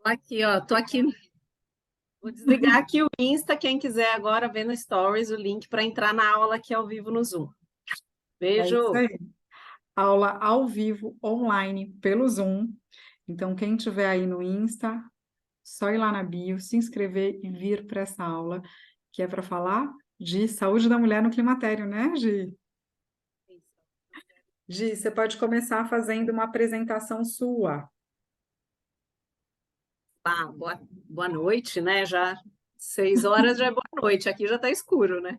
Aqui, ó, tô aqui. Vou desligar aqui o Insta, quem quiser agora ver no Stories o link para entrar na aula aqui ao vivo no Zoom. É isso Beijo. aí. Aula ao vivo, online, pelo Zoom. Então, quem tiver aí no Insta, só ir lá na bio, se inscrever e vir para essa aula, que é para falar de saúde da mulher no climatério, né, Gi? Gi, você pode começar fazendo uma apresentação sua. Boa noite, né? Já 6 horas já é boa noite. Aqui já está escuro, né?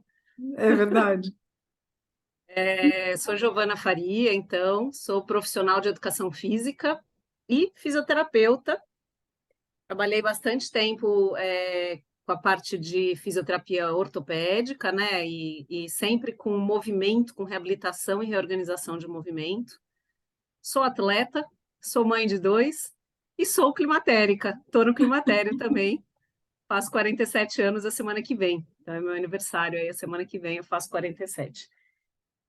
É verdade. Sou Giovana Faria, então, sou profissional de educação física e fisioterapeuta. Trabalhei bastante tempo com a parte de fisioterapia ortopédica, né? E sempre com movimento, com reabilitação e reorganização de movimento. Sou atleta, sou mãe de dois e sou climatérica. Estou no climatério também. Faço 47 anos a semana que vem. Então é meu aniversário aí, a semana que vem eu faço 47.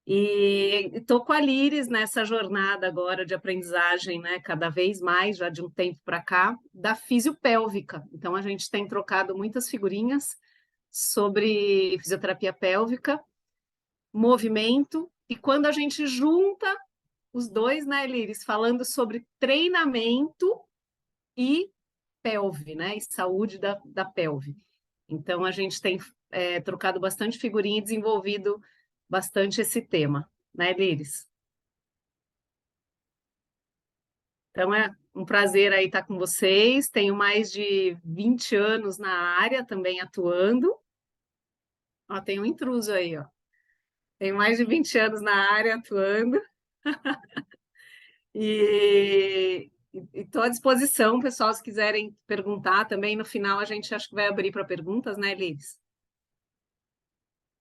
E estou com a Liris nessa jornada agora de aprendizagem, né, cada vez mais, já de um tempo para cá, da fisiopélvica. Então a gente tem trocado muitas figurinhas sobre fisioterapia pélvica, movimento, e quando a gente junta os dois, né, Liris, falando sobre treinamento e pelve, né, e saúde da pelve. Então a gente tem trocado bastante figurinha e desenvolvido bastante esse tema, né, Liris? Então é um prazer aí estar com vocês. Tenho mais de 20 anos na área também atuando. Ó, tem um intruso aí, ó. Tenho mais de 20 anos na área atuando e estou à disposição, pessoal, se quiserem perguntar também. No final a gente acho que vai abrir para perguntas, né, Liz?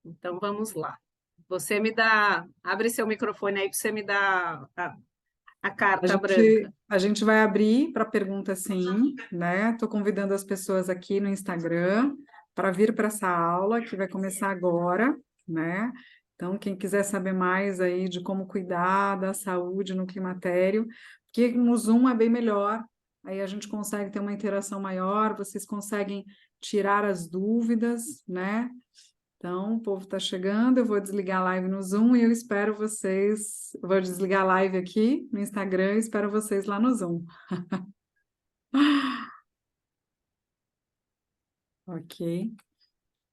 Então vamos lá. Você me dá, abre seu microfone aí para você me dar a A carta gente, branca. a gente vai abrir para pergunta sim, né? Estou convidando as pessoas aqui no Instagram para vir para essa aula que vai começar agora, né? Então, quem quiser saber mais aí de como cuidar da saúde no climatério, porque no Zoom é bem melhor, aí a gente consegue ter uma interação maior, vocês conseguem tirar as dúvidas, né? Então, o povo está chegando, eu vou desligar a live no Zoom e eu espero vocês. Eu vou desligar a live aqui no Instagram e espero vocês lá no Zoom. Ok.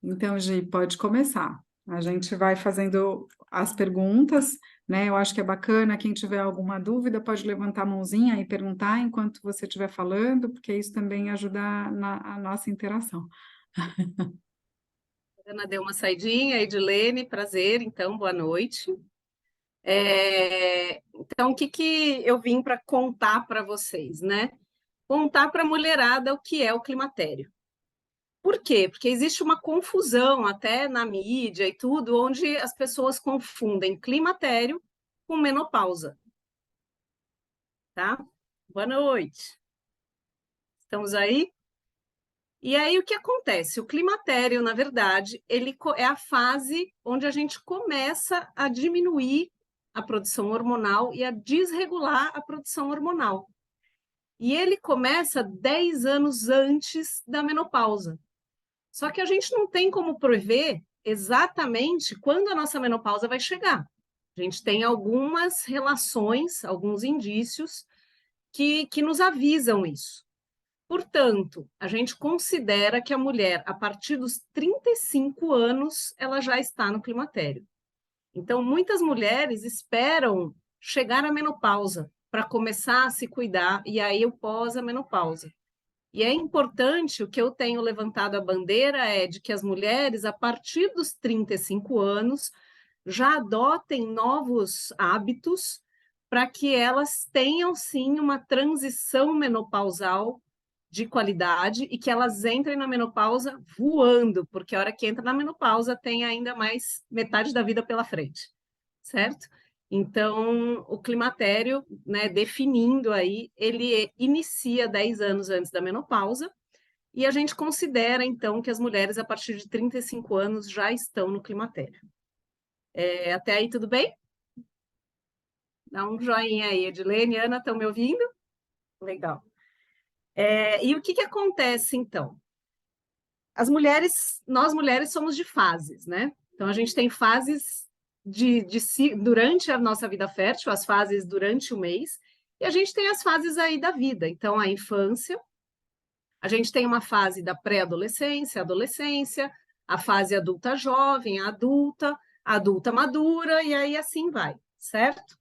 Então, Gi, pode começar. A gente vai fazendo as perguntas, né? Eu acho que é bacana. Quem tiver alguma dúvida pode levantar a mãozinha e perguntar enquanto você estiver falando, porque isso também ajuda na a nossa interação. Ana deu uma saidinha, Edilene, prazer, então, boa noite. Então, o que que eu vim para contar para vocês, né? Contar para a mulherada o que é o climatério. Por quê? Porque existe uma confusão até na mídia e tudo, onde as pessoas confundem climatério com menopausa, tá? Boa noite. Estamos aí? E aí o que acontece? O climatério, na verdade, é a fase onde a gente começa a diminuir a produção hormonal e a desregular a produção hormonal. E ele começa 10 anos antes da menopausa. Só que a gente não tem como prever exatamente quando a nossa menopausa vai chegar. A gente tem algumas relações, alguns indícios que nos avisam isso. Portanto, a gente considera que a mulher, a partir dos 35 anos, ela já está no climatério. Então, muitas mulheres esperam chegar à menopausa para começar a se cuidar, e aí o pós a menopausa. E é importante, o que eu tenho levantado a bandeira é de que as mulheres, a partir dos 35 anos, já adotem novos hábitos para que elas tenham, sim, uma transição menopausal de qualidade e que elas entrem na menopausa voando, porque a hora que entra na menopausa tem ainda mais metade da vida pela frente, certo? Então, o climatério, né, definindo aí, ele inicia 10 anos antes da menopausa, e a gente considera, então, que as mulheres, a partir de 35 anos, já estão no climatério. Até aí, tudo bem? Dá um joinha aí, Edilene, Ana, estão me ouvindo? Legal. E o que acontece, então? Nós mulheres somos de fases, né? Então, a gente tem fases durante a nossa vida fértil, as fases durante o mês, e a gente tem as fases aí da vida. Então, a infância, a gente tem uma fase da pré-adolescência, adolescência, a fase adulta jovem, a adulta madura, e aí assim vai, certo?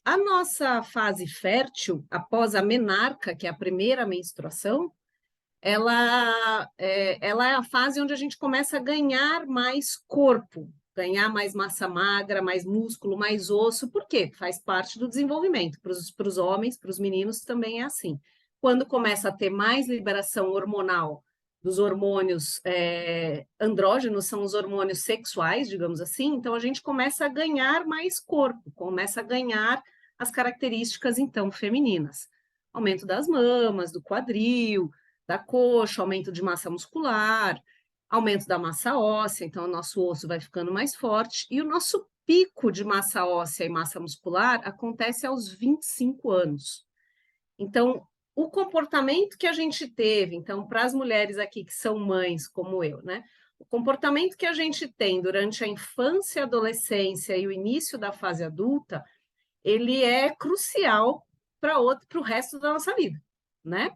A nossa fase fértil, após a menarca, que é a primeira menstruação, ela é a fase onde a gente começa a ganhar mais corpo, ganhar mais massa magra, mais músculo, mais osso. Por quê? Faz parte do desenvolvimento. Para os homens, para os meninos também é assim. Quando começa a ter mais liberação hormonal dos hormônios andrógenos, são os hormônios sexuais, digamos assim, então a gente começa a ganhar mais corpo, começa a ganhar as características, então, femininas. Aumento das mamas, do quadril, da coxa, aumento de massa muscular, aumento da massa óssea, então o nosso osso vai ficando mais forte, e o nosso pico de massa óssea e massa muscular acontece aos 25 anos. Então, o comportamento que a gente teve, então, para as mulheres aqui que são mães, como eu, né? O comportamento que a gente tem durante a infância, adolescência e o início da fase adulta, ele é crucial para o resto da nossa vida, né?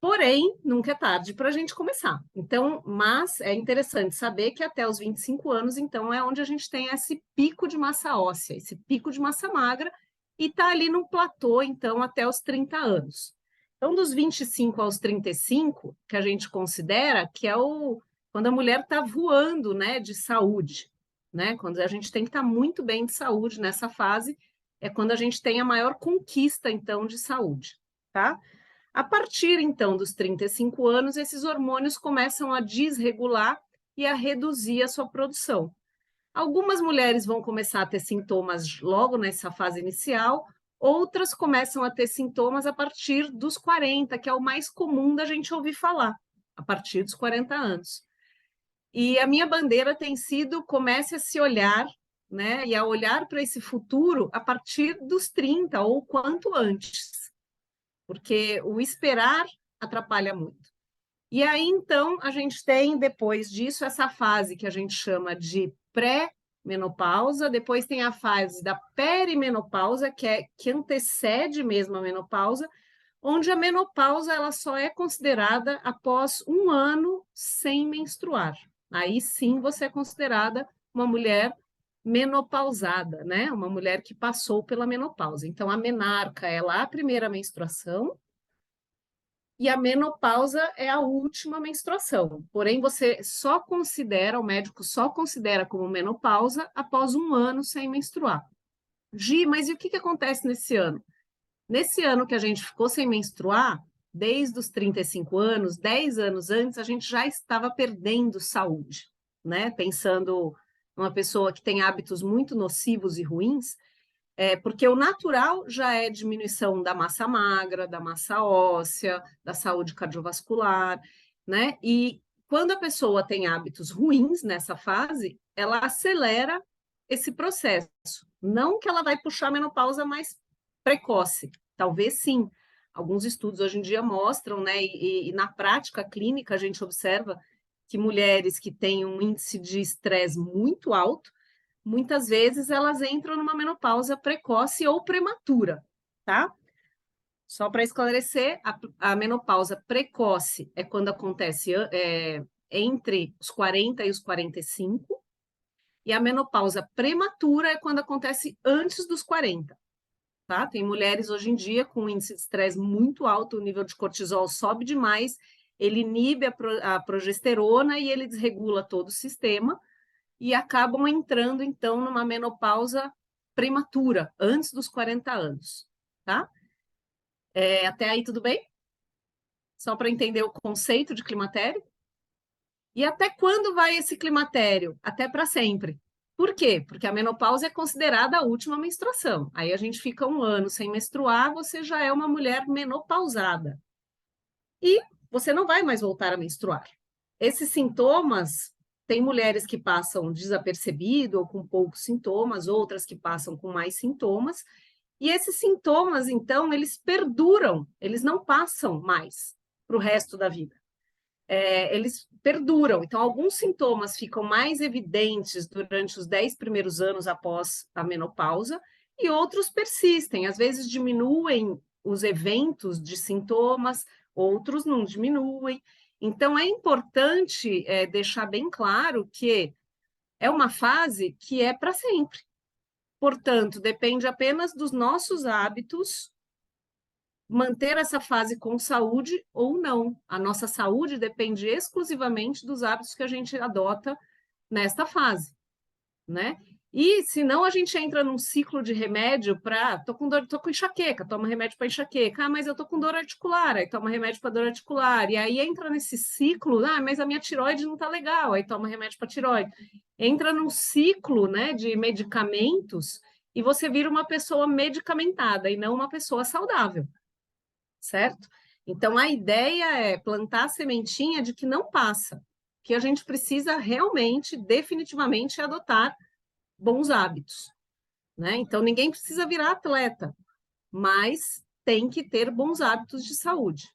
Porém, nunca é tarde para a gente começar. Então, mas é interessante saber que até os 25 anos, então, é onde a gente tem esse pico de massa óssea, esse pico de massa magra, e está ali no platô, então, até os 30 anos. Então, dos 25 aos 35, que a gente considera que é quando a mulher está voando, né, de saúde, né? Quando a gente tem que estar muito bem de saúde nessa fase, é quando a gente tem a maior conquista, então, de saúde, tá? A partir, então, dos 35 anos, esses hormônios começam a desregular e a reduzir a sua produção. Algumas mulheres vão começar a ter sintomas logo nessa fase inicial, outras começam a ter sintomas a partir dos 40, que é o mais comum da gente ouvir falar, a partir dos 40 anos. E a minha bandeira tem sido comece a se olhar, né, e a olhar para esse futuro a partir dos 30 ou quanto antes, porque o esperar atrapalha muito. E aí, então, a gente tem, depois disso, essa fase que a gente chama de pré-menopausa, depois tem a fase da perimenopausa, que antecede mesmo a menopausa, onde a menopausa ela só é considerada após 1 ano sem menstruar. Aí sim você é considerada uma mulher menopausada, né? Uma mulher que passou pela menopausa. Então, a menarca é lá a primeira menstruação, e a menopausa é a última menstruação. Porém, o médico só considera como menopausa após 1 ano sem menstruar. Gi, mas e o que acontece nesse ano? Nesse ano que a gente ficou sem menstruar, desde os 35 anos, 10 anos antes, a gente já estava perdendo saúde, né? Pensando numa pessoa que tem hábitos muito nocivos e ruins, porque o natural já é diminuição da massa magra, da massa óssea, da saúde cardiovascular, né? E quando a pessoa tem hábitos ruins nessa fase, ela acelera esse processo. Não que ela vai puxar a menopausa mais precoce, talvez sim. Alguns estudos hoje em dia mostram, né? E na prática clínica a gente observa que mulheres que têm um índice de estresse muito alto, muitas vezes elas entram numa menopausa precoce ou prematura, tá? Só para esclarecer, a menopausa precoce é quando acontece entre os 40 e os 45, e a menopausa prematura é quando acontece antes dos 40, tá? Tem mulheres hoje em dia com um índice de estresse muito alto, o nível de cortisol sobe demais, ele inibe a progesterona e ele desregula todo o sistema, e acabam entrando, então, numa menopausa prematura, antes dos 40 anos, tá? Até aí tudo bem? Só para entender o conceito de climatério. E até quando vai esse climatério? Até para sempre. Por quê? Porque a menopausa é considerada a última menstruação. Aí a gente fica 1 ano sem menstruar, você já é uma mulher menopausada. E você não vai mais voltar a menstruar. Esses sintomas, tem mulheres que passam desapercebido ou com poucos sintomas, outras que passam com mais sintomas, E esses sintomas, então, eles perduram, eles não passam mais para o resto da vida. Eles perduram. Então, alguns sintomas ficam mais evidentes durante os 10 primeiros anos após a menopausa, e outros persistem. Às vezes diminuem os eventos de sintomas, outros não diminuem. Então, é importante deixar bem claro que é uma fase que é para sempre. Portanto, depende apenas dos nossos hábitos manter essa fase com saúde ou não. A nossa saúde depende exclusivamente dos hábitos que a gente adota nesta fase, né? E senão a gente entra num ciclo de remédio para tô com dor, tô com enxaqueca, toma remédio para enxaqueca. Ah, mas eu tô com dor articular, aí toma remédio para dor articular. E aí entra nesse ciclo, ah, mas a minha tiroide não tá legal, aí toma remédio para tiroide. Entra num ciclo, né, de medicamentos e você vira uma pessoa medicamentada e não uma pessoa saudável, certo? Então, a ideia é plantar a sementinha de que não passa, que a gente precisa realmente, definitivamente, adotar bons hábitos, né? Então, ninguém precisa virar atleta, mas tem que ter bons hábitos de saúde,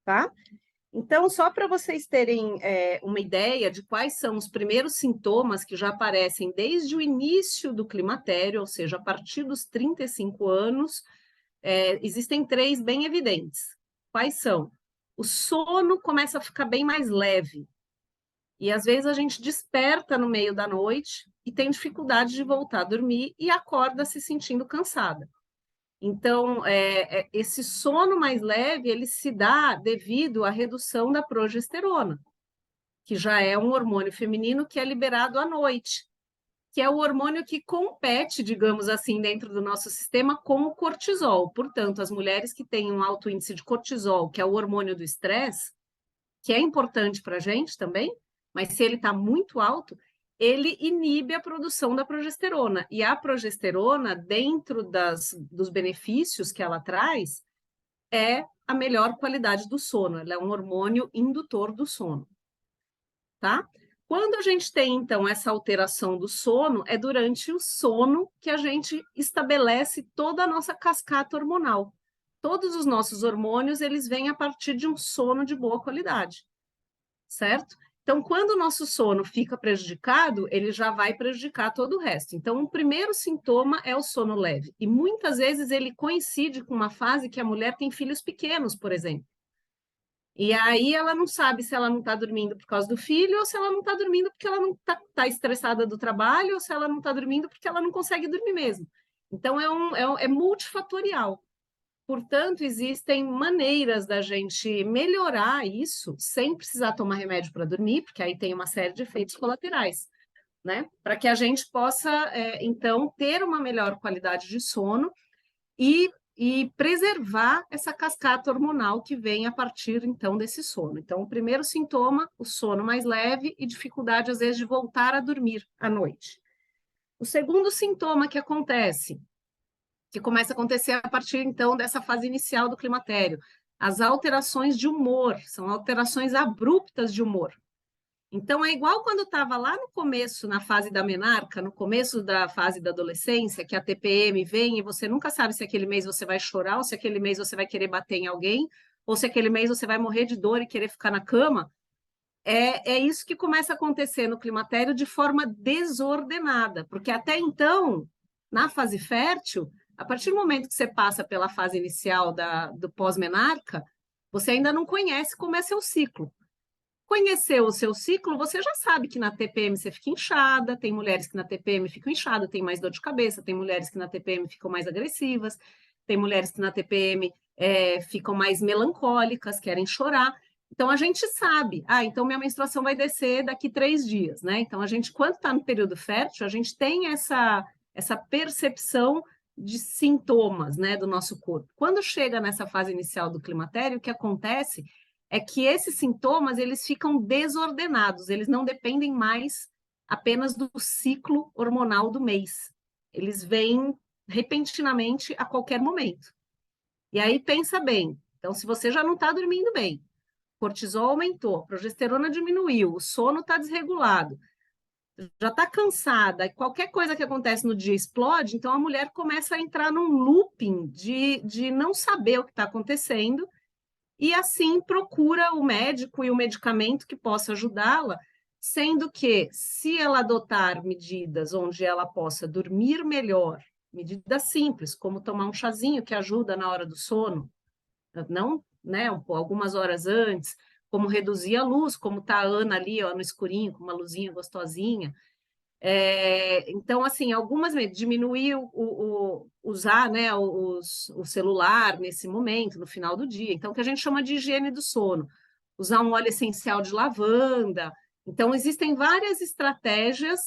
tá? Então, só para vocês terem uma ideia de quais são os primeiros sintomas que já aparecem desde o início do climatério, ou seja, a partir dos 35 anos, existem 3 bem evidentes. Quais são? O sono começa a ficar bem mais leve. E às vezes a gente desperta no meio da noite e tem dificuldade de voltar a dormir e acorda se sentindo cansada. Então, esse sono mais leve, ele se dá devido à redução da progesterona, que já é um hormônio feminino que é liberado à noite, que é o hormônio que compete, digamos assim, dentro do nosso sistema com o cortisol. Portanto, as mulheres que têm um alto índice de cortisol, que é o hormônio do estresse, que é importante para a gente também, mas se ele está muito alto, ele inibe a produção da progesterona. E a progesterona, dentro dos benefícios que ela traz, é a melhor qualidade do sono. Ela é um hormônio indutor do sono, tá? Quando a gente tem, então, essa alteração do sono, é durante o sono que a gente estabelece toda a nossa cascata hormonal. Todos os nossos hormônios, eles vêm a partir de um sono de boa qualidade, certo? Então, quando o nosso sono fica prejudicado, ele já vai prejudicar todo o resto. Então, o primeiro sintoma é o sono leve. E muitas vezes ele coincide com uma fase que a mulher tem filhos pequenos, por exemplo. E aí ela não sabe se ela não está dormindo por causa do filho, ou se ela não está dormindo porque ela não está estressada do trabalho, ou se ela não está dormindo porque ela não consegue dormir mesmo. Então, é multifatorial. Portanto, existem maneiras da gente melhorar isso sem precisar tomar remédio para dormir, porque aí tem uma série de efeitos colaterais, né? Para que a gente possa, então, ter uma melhor qualidade de sono e preservar essa cascata hormonal que vem a partir, então, desse sono. Então, o primeiro sintoma, o sono mais leve e dificuldade, às vezes, de voltar a dormir à noite. O segundo sintoma que acontece, que começa a acontecer a partir, então, dessa fase inicial do climatério, as alterações de humor, são alterações abruptas de humor. Então, é igual quando estava lá no começo, na fase da menarca, no começo da fase da adolescência, que a TPM vem e você nunca sabe se aquele mês você vai chorar, ou se aquele mês você vai querer bater em alguém, ou se aquele mês você vai morrer de dor e querer ficar na cama. É isso que começa a acontecer no climatério de forma desordenada, porque até então, na fase fértil, a partir do momento que você passa pela fase inicial do pós-menarca, você ainda não conhece como é seu ciclo. Conheceu o seu ciclo, você já sabe que na TPM você fica inchada, tem mulheres que na TPM ficam inchadas, tem mais dor de cabeça, tem mulheres que na TPM ficam mais agressivas, tem mulheres que na TPM ficam mais melancólicas, querem chorar. Então a gente sabe, então minha menstruação vai descer daqui 3 dias, né? Então a gente, quando está no período fértil, a gente tem essa percepção de sintomas, né, do nosso corpo. Quando chega nessa fase inicial do climatério, o que acontece é que esses sintomas eles ficam desordenados, eles não dependem mais apenas do ciclo hormonal do mês. Eles vêm repentinamente a qualquer momento. E aí pensa bem, então se você já não está dormindo bem, cortisol aumentou, progesterona diminuiu, o sono está desregulado, já está cansada, qualquer coisa que acontece no dia explode, então a mulher começa a entrar num looping de não saber o que está acontecendo, e assim procura o médico e o medicamento que possa ajudá-la, sendo que, se ela adotar medidas onde ela possa dormir melhor, medidas simples, como tomar um chazinho que ajuda na hora do sono, não, né, algumas horas antes, como reduzir a luz, como está a Ana ali, ó, no escurinho, com uma luzinha gostosinha. Então, assim, algumas diminuir usar, né, o celular nesse momento, no final do dia. Então, o que a gente chama de higiene do sono. Usar um óleo essencial de lavanda. Então, existem várias estratégias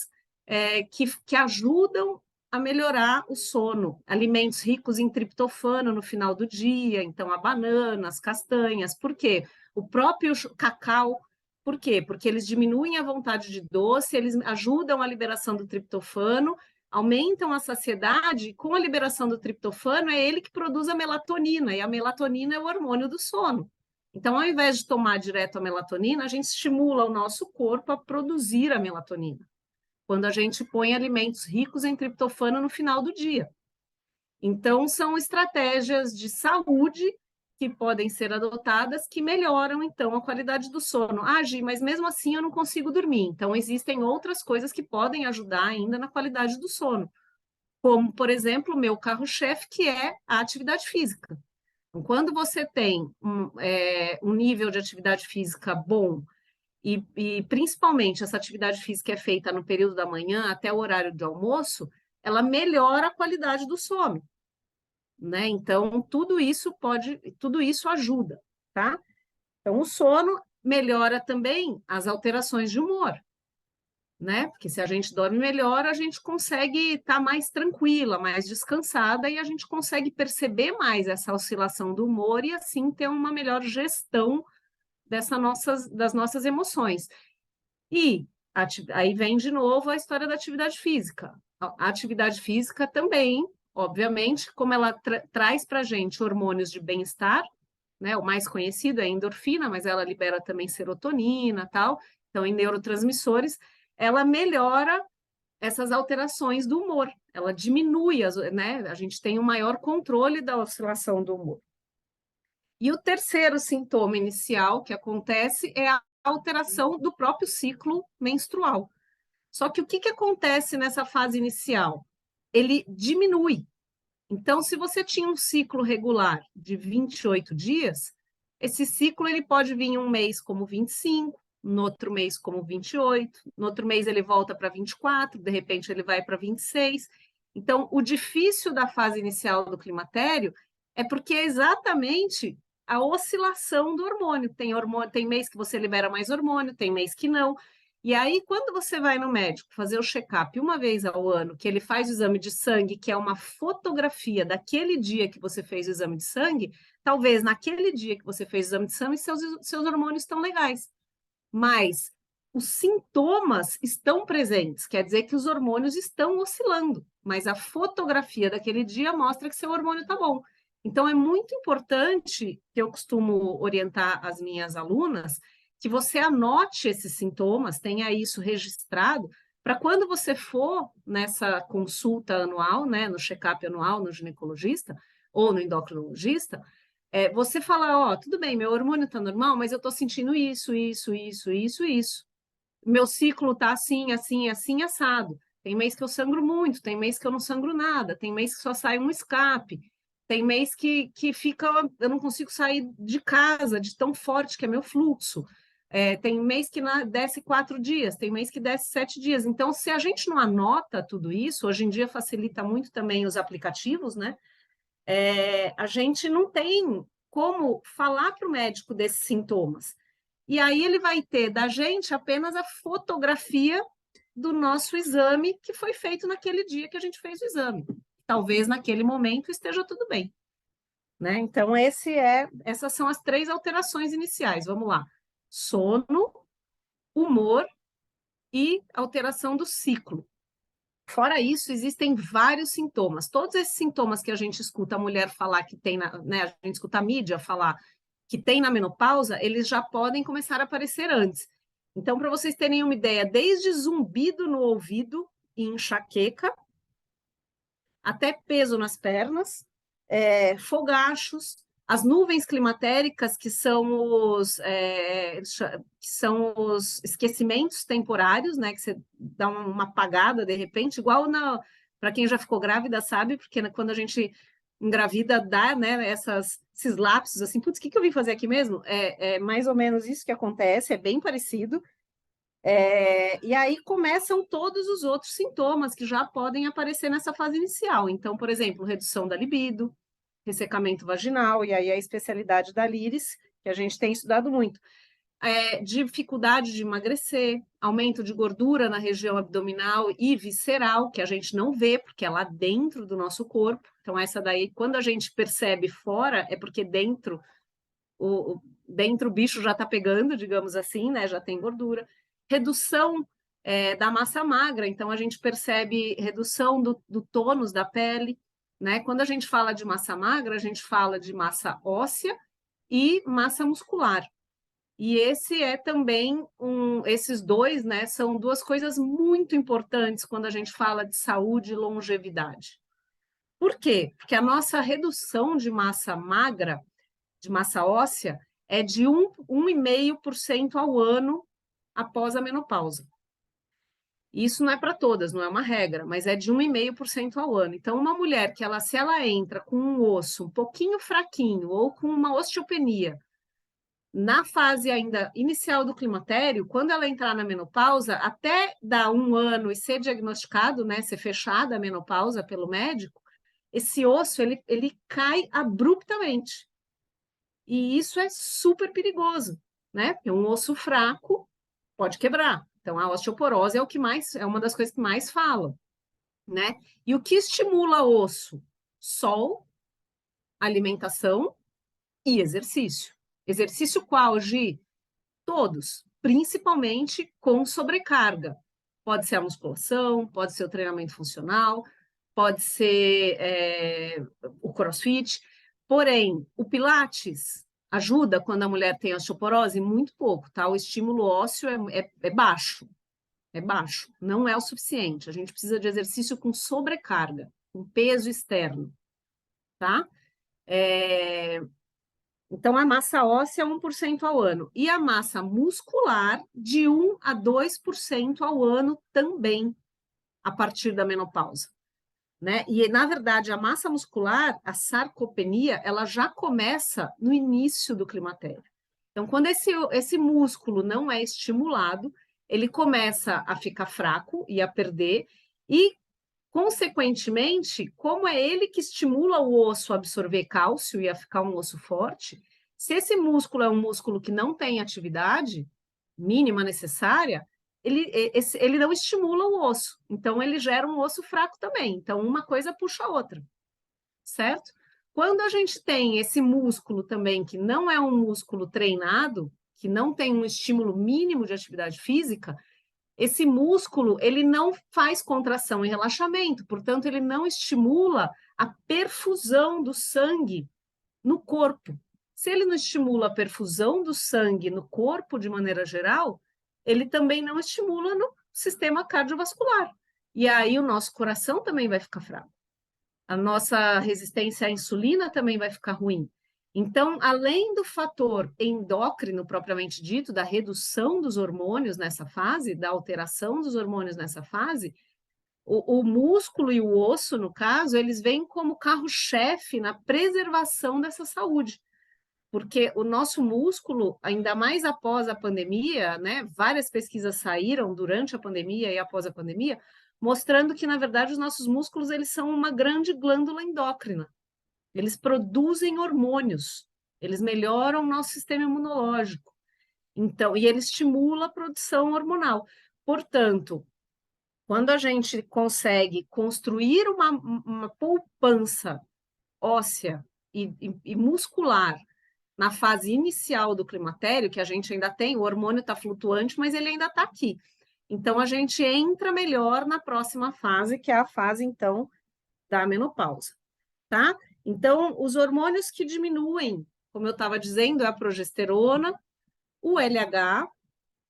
que ajudam a melhorar o sono. Alimentos ricos em triptofano no final do dia, então a banana, as castanhas. Por quê? O próprio cacau. Por quê? Porque eles diminuem a vontade de doce, eles ajudam a liberação do triptofano, aumentam a saciedade. Com a liberação do triptofano, é ele que produz a melatonina, e a melatonina é o hormônio do sono. Então, ao invés de tomar direto a melatonina, a gente estimula o nosso corpo a produzir a melatonina, quando a gente põe alimentos ricos em triptofano no final do dia. Então, são estratégias de saúde que podem ser adotadas que melhoram, então, a qualidade do sono. Ah, Gi, mas mesmo assim eu não consigo dormir. Então, existem outras coisas que podem ajudar ainda na qualidade do sono, como, por exemplo, o meu carro-chefe, que é a atividade física. Então, quando você tem um nível de atividade física bom, e principalmente essa atividade física é feita no período da manhã até o horário de almoço, ela melhora a qualidade do sono, né? Então, tudo isso ajuda, tá? Então, o sono melhora também as alterações de humor, né? Porque se a gente dorme melhor, a gente consegue estar mais tranquila, mais descansada, e a gente consegue perceber mais essa oscilação do humor e assim ter uma melhor gestão das nossas emoções. E aí vem de novo a história da atividade física. A atividade física também, obviamente, como ela traz para a gente hormônios de bem-estar, né? O mais conhecido é a endorfina, mas ela libera também serotonina, tal. Então, em neurotransmissores, ela melhora essas alterações do humor. Ela diminui, né? A gente tem um maior controle da oscilação do humor. E o terceiro sintoma inicial que acontece é a alteração do próprio ciclo menstrual. Só que o que acontece nessa fase inicial? Ele diminui. Então, se você tinha um ciclo regular de 28 dias, esse ciclo ele pode vir em um mês como 25, no outro mês como 28, no outro mês ele volta para 24, de repente ele vai para 26. Então, o difícil da fase inicial do climatério é porque é exatamente a oscilação do hormônio. Tem mês que você libera mais hormônio, tem mês que não. E aí, quando você vai no médico fazer o check-up uma vez ao ano, que ele faz o exame de sangue, que é uma fotografia daquele dia que você fez o exame de sangue, talvez naquele dia que você fez o exame de sangue, seus hormônios estão legais. Mas os sintomas estão presentes, quer dizer que os hormônios estão oscilando, mas a fotografia daquele dia mostra que seu hormônio está bom. Então, é muito importante, que eu costumo orientar as minhas alunas, que você anote esses sintomas, tenha isso registrado, para quando você for nessa consulta anual, né, no check-up anual no ginecologista ou no endocrinologista, você falar, ó, tudo bem, meu hormônio está normal, mas eu estou sentindo isso, isso, isso, isso, isso. Meu ciclo está assim, assim, assim, assado. Tem mês que eu sangro muito, tem mês que eu não sangro nada, tem mês que só sai um escape, tem mês que fica, eu não consigo sair de casa, de tão forte que é meu fluxo. Tem mês que desce 4 dias, tem mês que desce 7 dias. Então, se a gente não anota tudo isso, hoje em dia facilita muito também os aplicativos, né? A gente não tem como falar para o médico desses sintomas. E aí ele vai ter da gente apenas a fotografia do nosso exame que foi feito naquele dia que a gente fez o exame. Talvez naquele momento esteja tudo bem, né? Então, essas são as 3 alterações iniciais. Vamos lá: sono, humor e alteração do ciclo. Fora isso, existem vários sintomas. Todos esses sintomas que a gente escuta a mulher falar que tem, né, a gente escuta a mídia falar que tem na menopausa, eles já podem começar a aparecer antes. Então, para vocês terem uma ideia, desde zumbido no ouvido e enxaqueca, até peso nas pernas, fogachos, as nuvens climatéricas, que são os esquecimentos temporários, né, que você dá uma apagada de repente, igual para quem já ficou grávida sabe, porque quando a gente engravida dá, né, esses lapsos assim, putz, o que eu vim fazer aqui mesmo? É mais ou menos isso que acontece, é bem parecido. E aí começam todos os outros sintomas que já podem aparecer nessa fase inicial. Então, por exemplo, redução da libido, ressecamento vaginal, e aí a especialidade da Liris, que a gente tem estudado muito. Dificuldade de emagrecer, aumento de gordura na região abdominal e visceral, que a gente não vê, porque é lá dentro do nosso corpo. Então, essa daí, quando a gente percebe fora, é porque dentro o bicho já está pegando, digamos assim, né? Já tem gordura. Redução da massa magra, então a gente percebe redução do tônus da pele, né? Quando a gente fala de massa magra, a gente fala de massa óssea e massa muscular. E esse é também esses dois, né? São duas coisas muito importantes quando a gente fala de saúde e longevidade. Por quê? Porque a nossa redução de massa magra, de massa óssea, é de 1,5% ao ano após a menopausa. Isso não é para todas, não é uma regra, mas é de 1,5% ao ano. Então, uma mulher que se ela entra com um osso um pouquinho fraquinho ou com uma osteopenia na fase ainda inicial do climatério, quando ela entrar na menopausa, até dar 1 ano e ser diagnosticado, né, ser fechada a menopausa pelo médico, esse osso ele cai abruptamente. E isso é super perigoso, né? Porque um osso fraco pode quebrar. Então, a osteoporose é uma das coisas que mais falam, né? E o que estimula o osso? Sol, alimentação e exercício. Exercício qual, Gi? Todos, principalmente com sobrecarga. Pode ser a musculação, pode ser o treinamento funcional, pode ser o crossfit. Porém, o Pilates ajuda quando a mulher tem osteoporose? Muito pouco, tá? O estímulo ósseo é baixo, não é o suficiente. A gente precisa de exercício com sobrecarga, com peso externo, tá? Então, a massa óssea 1% ao ano. E a massa muscular de 1 a 2% ao ano também, a partir da menopausa. Né? E, na verdade, a massa muscular, a sarcopenia, ela já começa no início do climatério. Então, quando esse músculo não é estimulado, ele começa a ficar fraco e a perder, e, consequentemente, como é ele que estimula o osso a absorver cálcio e a ficar um osso forte, se esse músculo é um músculo que não tem atividade mínima necessária, ele não estimula o osso, então ele gera um osso fraco também. Então, uma coisa puxa a outra, certo? Quando a gente tem esse músculo também, que não é um músculo treinado, que não tem um estímulo mínimo de atividade física, esse músculo ele não faz contração e relaxamento, portanto, ele não estimula a perfusão do sangue no corpo. Se ele não estimula a perfusão do sangue no corpo de maneira geral, ele também não estimula no sistema cardiovascular. E aí o nosso coração também vai ficar fraco. A nossa resistência à insulina também vai ficar ruim. Então, além do fator endócrino propriamente dito, da redução dos hormônios nessa fase, da alteração dos hormônios nessa fase, o músculo e o osso, no caso, eles vêm como carro-chefe na preservação dessa saúde. Porque o nosso músculo, ainda mais após a pandemia, né, várias pesquisas saíram durante a pandemia e após a pandemia, mostrando que, na verdade, os nossos músculos eles são uma grande glândula endócrina. Eles produzem hormônios, eles melhoram o nosso sistema imunológico. Então, e ele estimula a produção hormonal. Portanto, quando a gente consegue construir uma poupança óssea e muscular na fase inicial do climatério, que a gente ainda tem, o hormônio está flutuante, mas ele ainda está aqui. Então, a gente entra melhor na próxima fase, que é a fase, então, da menopausa, tá? Então, os hormônios que diminuem, como eu estava dizendo, é a progesterona, o LH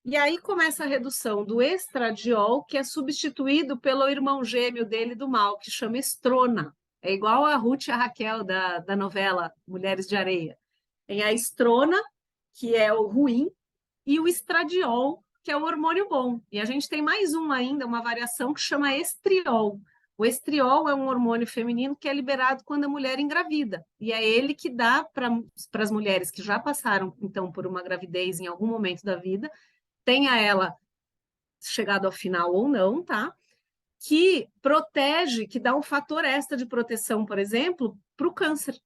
E aí começa a redução do estradiol, que é substituído pelo irmão gêmeo dele do mal, que chama estrona. É igual a Ruth e a Raquel da novela Mulheres de Areia. Tem a estrona, que é o ruim, e o estradiol, que é o hormônio bom. E a gente tem mais um ainda, uma variação que chama estriol. O estriol é um hormônio feminino que é liberado quando a mulher engravida. E é ele que dá para as mulheres que já passaram, então, por uma gravidez em algum momento da vida, tenha ela chegado ao final ou não, tá? Que protege, que dá um fator extra de proteção, por exemplo, para o câncer,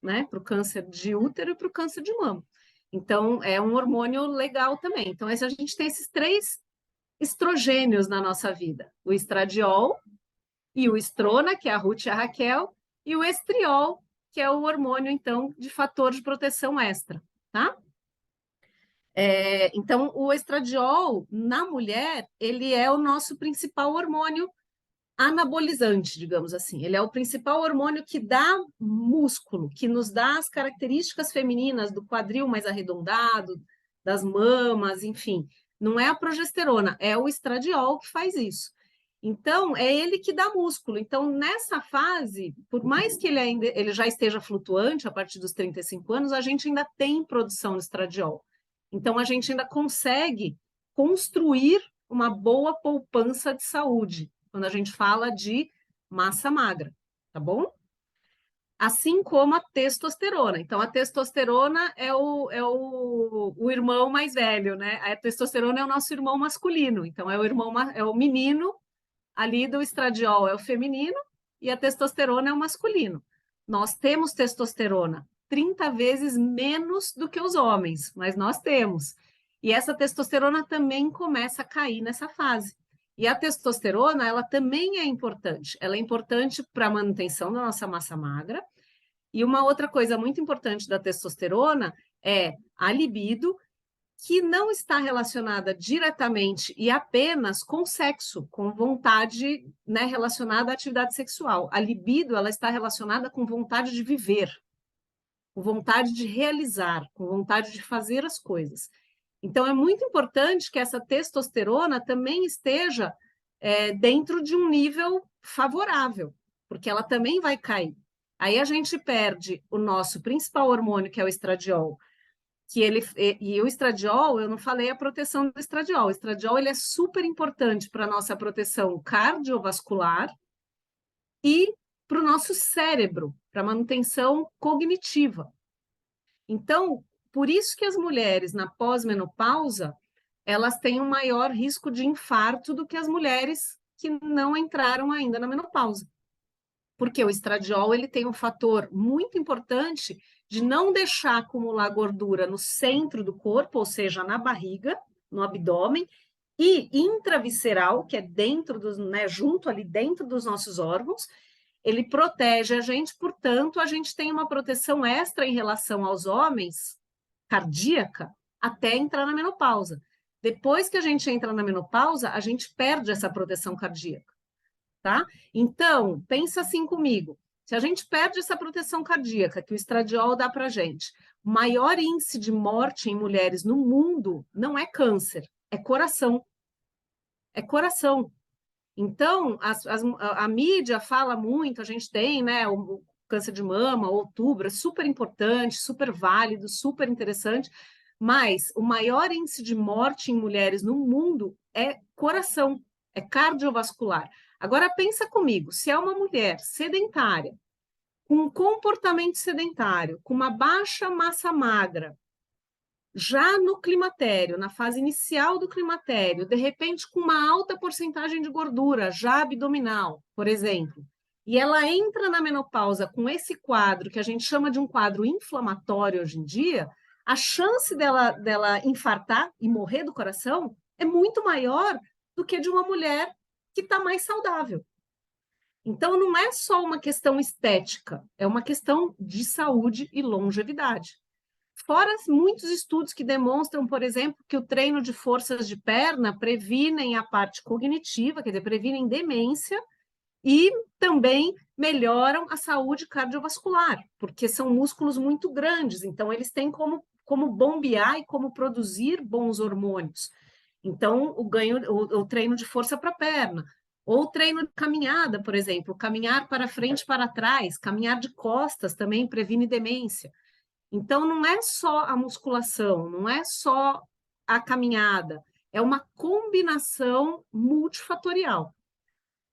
né? Para o câncer de útero e para o câncer de mama. Então, é um hormônio legal também. Então, a gente tem esses 3 estrogênios na nossa vida: o estradiol e o estrona, que é a Ruth e a Raquel, e o estriol, que é o hormônio, então, de fator de proteção extra, tá? Então, o estradiol, na mulher, ele é o nosso principal hormônio anabolizante, digamos assim. Ele é o principal hormônio que dá músculo, que nos dá as características femininas do quadril mais arredondado, das mamas, enfim. Não é a progesterona, é o estradiol que faz isso. Então, é ele que dá músculo. Então, nessa fase, por mais que ele já esteja flutuante a partir dos 35 anos, a gente ainda tem produção de estradiol. Então, a gente ainda consegue construir uma boa poupança de saúde quando a gente fala de massa magra, tá bom? Assim como a testosterona. Então, a testosterona é o irmão mais velho, né? A testosterona é o nosso irmão masculino. Então, é o menino ali do estradiol, é o feminino, e a testosterona é o masculino. Nós temos testosterona 30 vezes menos do que os homens, mas nós temos. E essa testosterona também começa a cair nessa fase. E a testosterona, ela também é importante. Ela é importante para a manutenção da nossa massa magra. E uma outra coisa muito importante da testosterona é a libido, que não está relacionada diretamente e apenas com sexo, com vontade, né, relacionada à atividade sexual. A libido, ela está relacionada com vontade de viver, com vontade de realizar, com vontade de fazer as coisas. Então, é muito importante que essa testosterona também esteja dentro de um nível favorável, porque ela também vai cair. Aí a gente perde o nosso principal hormônio, que é o estradiol, e o estradiol, eu não falei a proteção do estradiol. O estradiol ele é super importante para a nossa proteção cardiovascular e para o nosso cérebro, para a manutenção cognitiva. Então, por isso que as mulheres na pós-menopausa, elas têm um maior risco de infarto do que as mulheres que não entraram ainda na menopausa. Porque o estradiol ele tem um fator muito importante de não deixar acumular gordura no centro do corpo, ou seja, na barriga, no abdômen, e intravisceral, que é dentro dos, né, junto ali dentro dos nossos órgãos, ele protege a gente, portanto, a gente tem uma proteção extra em relação aos homens, cardíaca, até entrar na menopausa. Depois que a gente entra na menopausa, a gente perde essa proteção cardíaca. Tá? Então, pensa assim comigo. Se a gente perde essa proteção cardíaca que o estradiol dá para a gente, o maior índice de morte em mulheres no mundo não é câncer, é coração. É coração. Então, a mídia fala muito, a gente tem, né, o câncer de mama, outubro, é super importante, super válido, super interessante, mas o maior índice de morte em mulheres no mundo é coração, é cardiovascular. Agora pensa comigo, se é uma mulher sedentária, com um comportamento sedentário, com uma baixa massa magra, já no climatério, na fase inicial do climatério, de repente com uma alta porcentagem de gordura, já abdominal, por exemplo, e ela entra na menopausa com esse quadro, que a gente chama de um quadro inflamatório hoje em dia, a chance dela infartar e morrer do coração é muito maior do que de uma mulher que está mais saudável. Então, não é só uma questão estética, é uma questão de saúde e longevidade. Fora muitos estudos que demonstram, por exemplo, que o treino de forças de perna previnem a parte cognitiva, quer dizer, previnem demência e também melhoram a saúde cardiovascular, porque são músculos muito grandes, então eles têm como bombear e como produzir bons hormônios. Então, o treino de força para a perna, ou treino de caminhada, por exemplo, caminhar para frente e para trás, caminhar de costas também previne demência. Então, não é só a musculação, não é só a caminhada, é uma combinação multifatorial,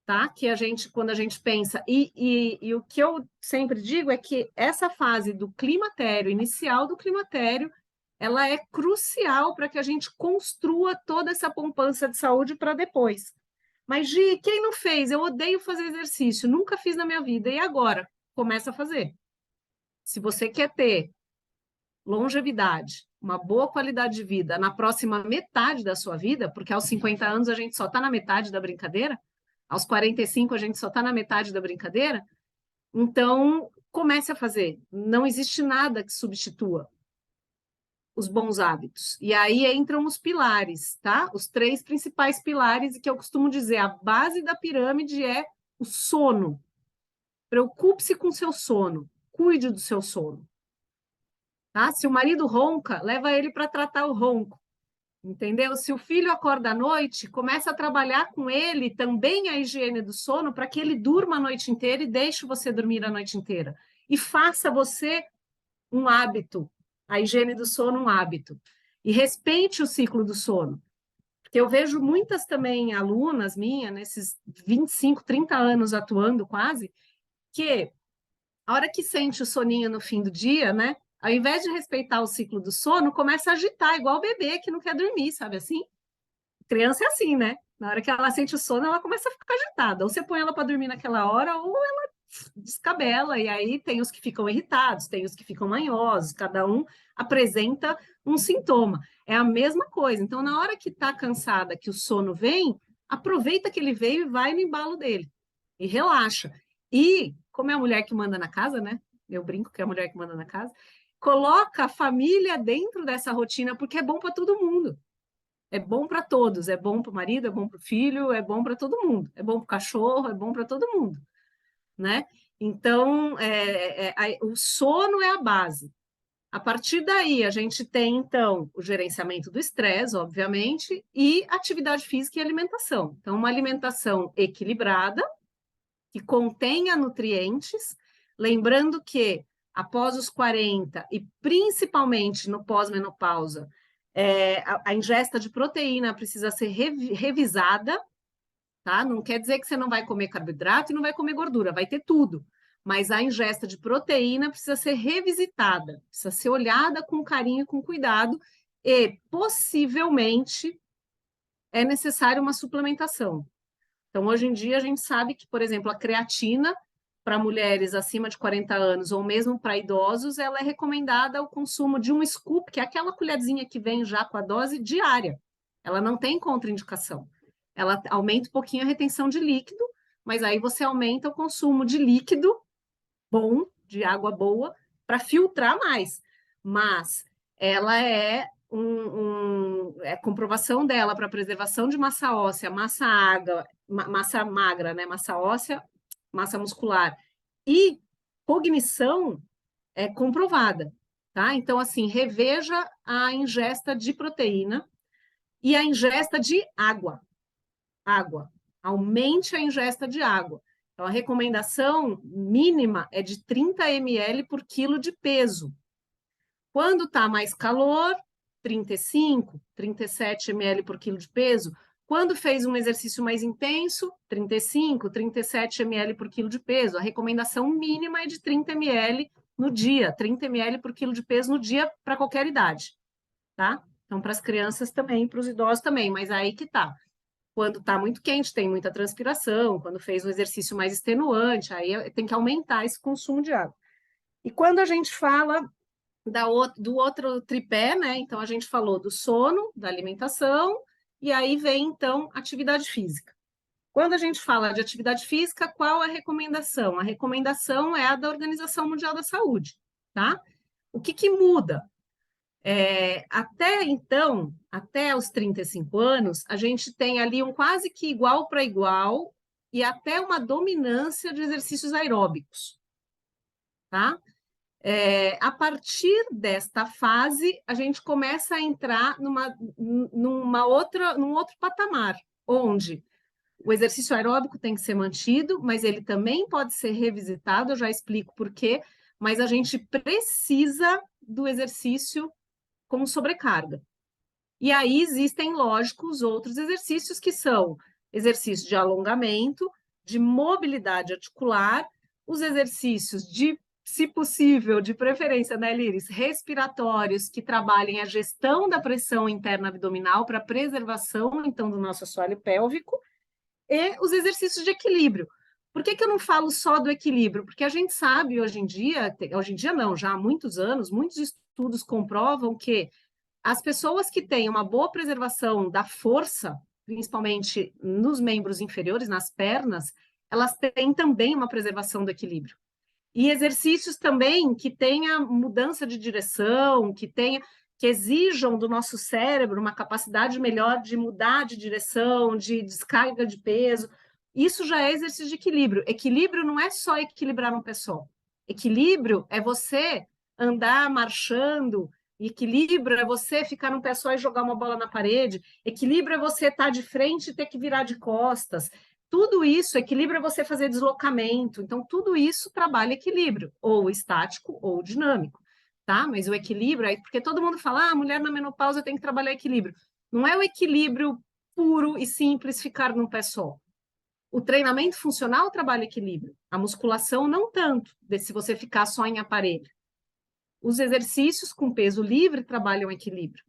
tá? Que a gente, quando a gente pensa, e o que eu sempre digo é que essa fase do climatério, inicial do climatério, ela é crucial para que a gente construa toda essa poupança de saúde para depois. Mas, Gi, quem não fez? Eu odeio fazer exercício, nunca fiz na minha vida, e agora? Começa a fazer. Se você quer ter longevidade, uma boa qualidade de vida na próxima metade da sua vida, porque aos 50 anos a gente só está na metade da brincadeira, aos 45 a gente só está na metade da brincadeira, então comece a fazer. Não existe nada que substitua os bons hábitos. E aí entram os pilares, tá? Os 3 principais pilares, que eu costumo dizer, a base da pirâmide é o sono. Preocupe-se com o seu sono, cuide do seu sono. Tá? Se o marido ronca, leva ele para tratar o ronco, entendeu? Se o filho acorda à noite, começa a trabalhar com ele também a higiene do sono para que ele durma a noite inteira e deixe você dormir a noite inteira. E faça você um hábito, a higiene do sono um hábito. E respeite o ciclo do sono. Porque eu vejo muitas também alunas minhas, nesses 25, 30 anos atuando quase, que a hora que sente o soninho no fim do dia, né? Ao invés de respeitar o ciclo do sono, começa a agitar, igual o bebê que não quer dormir, sabe assim? Criança é assim, né? Na hora que ela sente o sono, ela começa a ficar agitada. Ou você põe ela para dormir naquela hora, ou ela descabela. E aí tem os que ficam irritados, tem os que ficam manhosos, cada um apresenta um sintoma. É a mesma coisa. Então, na hora que está cansada, que o sono vem, aproveita que ele veio e vai no embalo dele. E relaxa. E, como é a mulher que manda na casa, né? Eu brinco que é a mulher que manda na casa. Coloca a família dentro dessa rotina, porque é bom para todo mundo. É bom para todos. É bom para o marido, é bom para o filho, é bom para todo mundo. É bom para o cachorro, é bom para todo mundo, né? Então, o sono é a base. A partir daí, a gente tem, então, o gerenciamento do estresse, obviamente, e atividade física e alimentação. Então, uma alimentação equilibrada, que contenha nutrientes, lembrando que após os 40 e principalmente no pós-menopausa, a ingesta de proteína precisa ser revisada, tá? Não quer dizer que você não vai comer carboidrato e não vai comer gordura, vai ter tudo. Mas a ingesta de proteína precisa ser revisitada, precisa ser olhada com carinho e com cuidado, e possivelmente é necessária uma suplementação. Então, hoje em dia, a gente sabe que, por exemplo, a creatina para mulheres acima de 40 anos ou mesmo para idosos, ela é recomendada ao consumo de um scoop, que é aquela colherzinha que vem já com a dose diária. Ela não tem contraindicação. Ela aumenta um pouquinho a retenção de líquido, mas aí você aumenta o consumo de líquido bom, de água boa, para filtrar mais. Mas ela é comprovação dela para preservação de massa óssea, massa magra, né? Massa óssea, massa muscular e cognição é comprovada, tá? Então, assim, reveja a ingesta de proteína e a ingesta de água. Água. Aumente a ingesta de água. Então, a recomendação mínima é de 30 ml por quilo de peso. Quando está mais calor, 35, 37 ml por quilo de peso. Quando fez um exercício mais intenso, 35, 37 ml por quilo de peso. A recomendação mínima é de 30 ml no dia, 30 ml por quilo de peso no dia para qualquer idade, tá? Então, para as crianças também, para os idosos também, mas aí que tá. Quando está muito quente, tem muita transpiração, quando fez um exercício mais extenuante, aí tem que aumentar esse consumo de água. E quando a gente fala do outro tripé, né? Então, a gente falou do sono, da alimentação, e aí vem, então, atividade física. Quando a gente fala de atividade física, qual a recomendação? A recomendação é a da Organização Mundial da Saúde, tá? O que muda? Até então, até os 35 anos, a gente tem ali um quase que igual para igual e até uma dominância de exercícios aeróbicos, tá? A partir desta fase, a gente começa a entrar num outro patamar, onde o exercício aeróbico tem que ser mantido, mas ele também pode ser revisitado, eu já explico por quê, mas a gente precisa do exercício com sobrecarga. E aí existem, lógico, os outros exercícios que são exercícios de alongamento, de mobilidade articular, os exercícios de, se possível, de preferência, né, Liris, respiratórios, que trabalhem a gestão da pressão interna abdominal para preservação, então, do nosso assoalho pélvico, e os exercícios de equilíbrio. Por que eu não falo só do equilíbrio? Porque a gente sabe hoje em dia não, já há muitos anos, muitos estudos comprovam que as pessoas que têm uma boa preservação da força, principalmente nos membros inferiores, nas pernas, elas têm também uma preservação do equilíbrio. E exercícios também que tenha mudança de direção, que exijam do nosso cérebro uma capacidade melhor de mudar de direção, de descarga de peso. Isso já é exercício de equilíbrio. Equilíbrio não é só equilibrar um pé só. Equilíbrio é você andar marchando. Equilíbrio é você ficar num pé só e jogar uma bola na parede. Equilíbrio é você estar de frente e ter que virar de costas. Tudo isso, equilíbrio é você fazer deslocamento. Então, tudo isso trabalha equilíbrio, ou estático ou dinâmico, tá? Mas o equilíbrio, aí, porque todo mundo fala, mulher na menopausa tem que trabalhar equilíbrio. Não é o equilíbrio puro e simples ficar num pé só. O treinamento funcional trabalha equilíbrio. A musculação não tanto, se você ficar só em aparelho. Os exercícios com peso livre trabalham equilíbrio.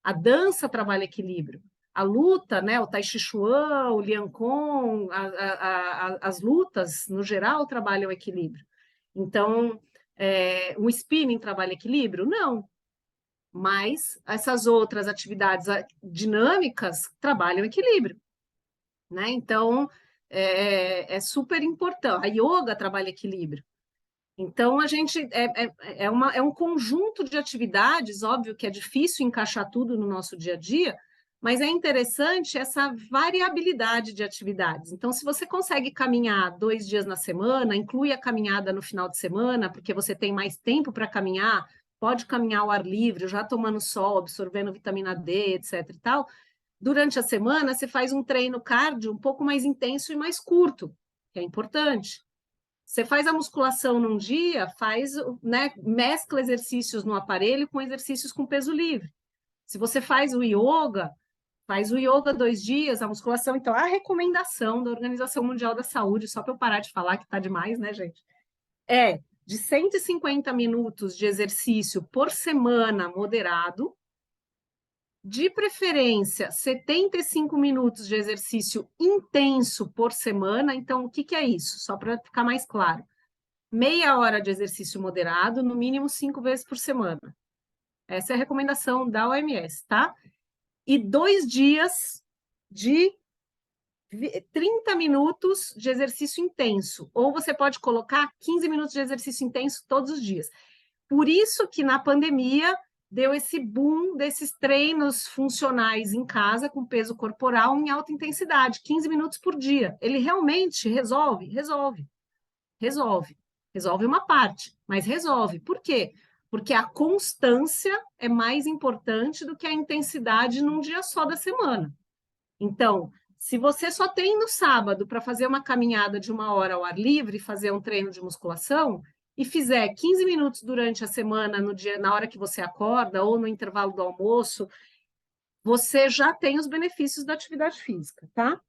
A dança trabalha equilíbrio. A luta, né, o Tai Chi Chuan, o Lian Kong, as lutas, no geral, trabalham equilíbrio. Então, o spinning trabalha equilíbrio? Não. Mas essas outras atividades dinâmicas trabalham equilíbrio. Né? Então, é super importante. A yoga trabalha equilíbrio. Então, a gente é um conjunto de atividades, óbvio que é difícil encaixar tudo no nosso dia a dia, mas é interessante essa variabilidade de atividades. Então, se você consegue caminhar 2 dias na semana, inclui a caminhada no final de semana, porque você tem mais tempo para caminhar, pode caminhar ao ar livre, já tomando sol, absorvendo vitamina D, etc. e tal. Durante a semana, você faz um treino cardio um pouco mais intenso e mais curto, que é importante. Você faz a musculação num dia, né, mescla exercícios no aparelho com exercícios com peso livre. Se você faz o yoga 2 dias, a musculação. Então, a recomendação da Organização Mundial da Saúde, só para eu parar de falar que está demais, né, gente? É de 150 minutos de exercício por semana moderado, de preferência 75 minutos de exercício intenso por semana. Então, o que é isso? Só para ficar mais claro. Meia hora de exercício moderado, no mínimo 5 vezes por semana. Essa é a recomendação da OMS, tá? E 2 dias de 30 minutos de exercício intenso. Ou você pode colocar 15 minutos de exercício intenso todos os dias. Por isso que na pandemia deu esse boom desses treinos funcionais em casa com peso corporal em alta intensidade, 15 minutos por dia. Ele realmente resolve? Resolve. Resolve. Resolve uma parte, mas resolve. Por quê? Porque a constância é mais importante do que a intensidade num dia só da semana. Então, se você só tem no sábado para fazer uma caminhada de 1 hora ao ar livre, fazer um treino de musculação, e fizer 15 minutos durante a semana, no dia, na hora que você acorda, ou no intervalo do almoço, você já tem os benefícios da atividade física, tá?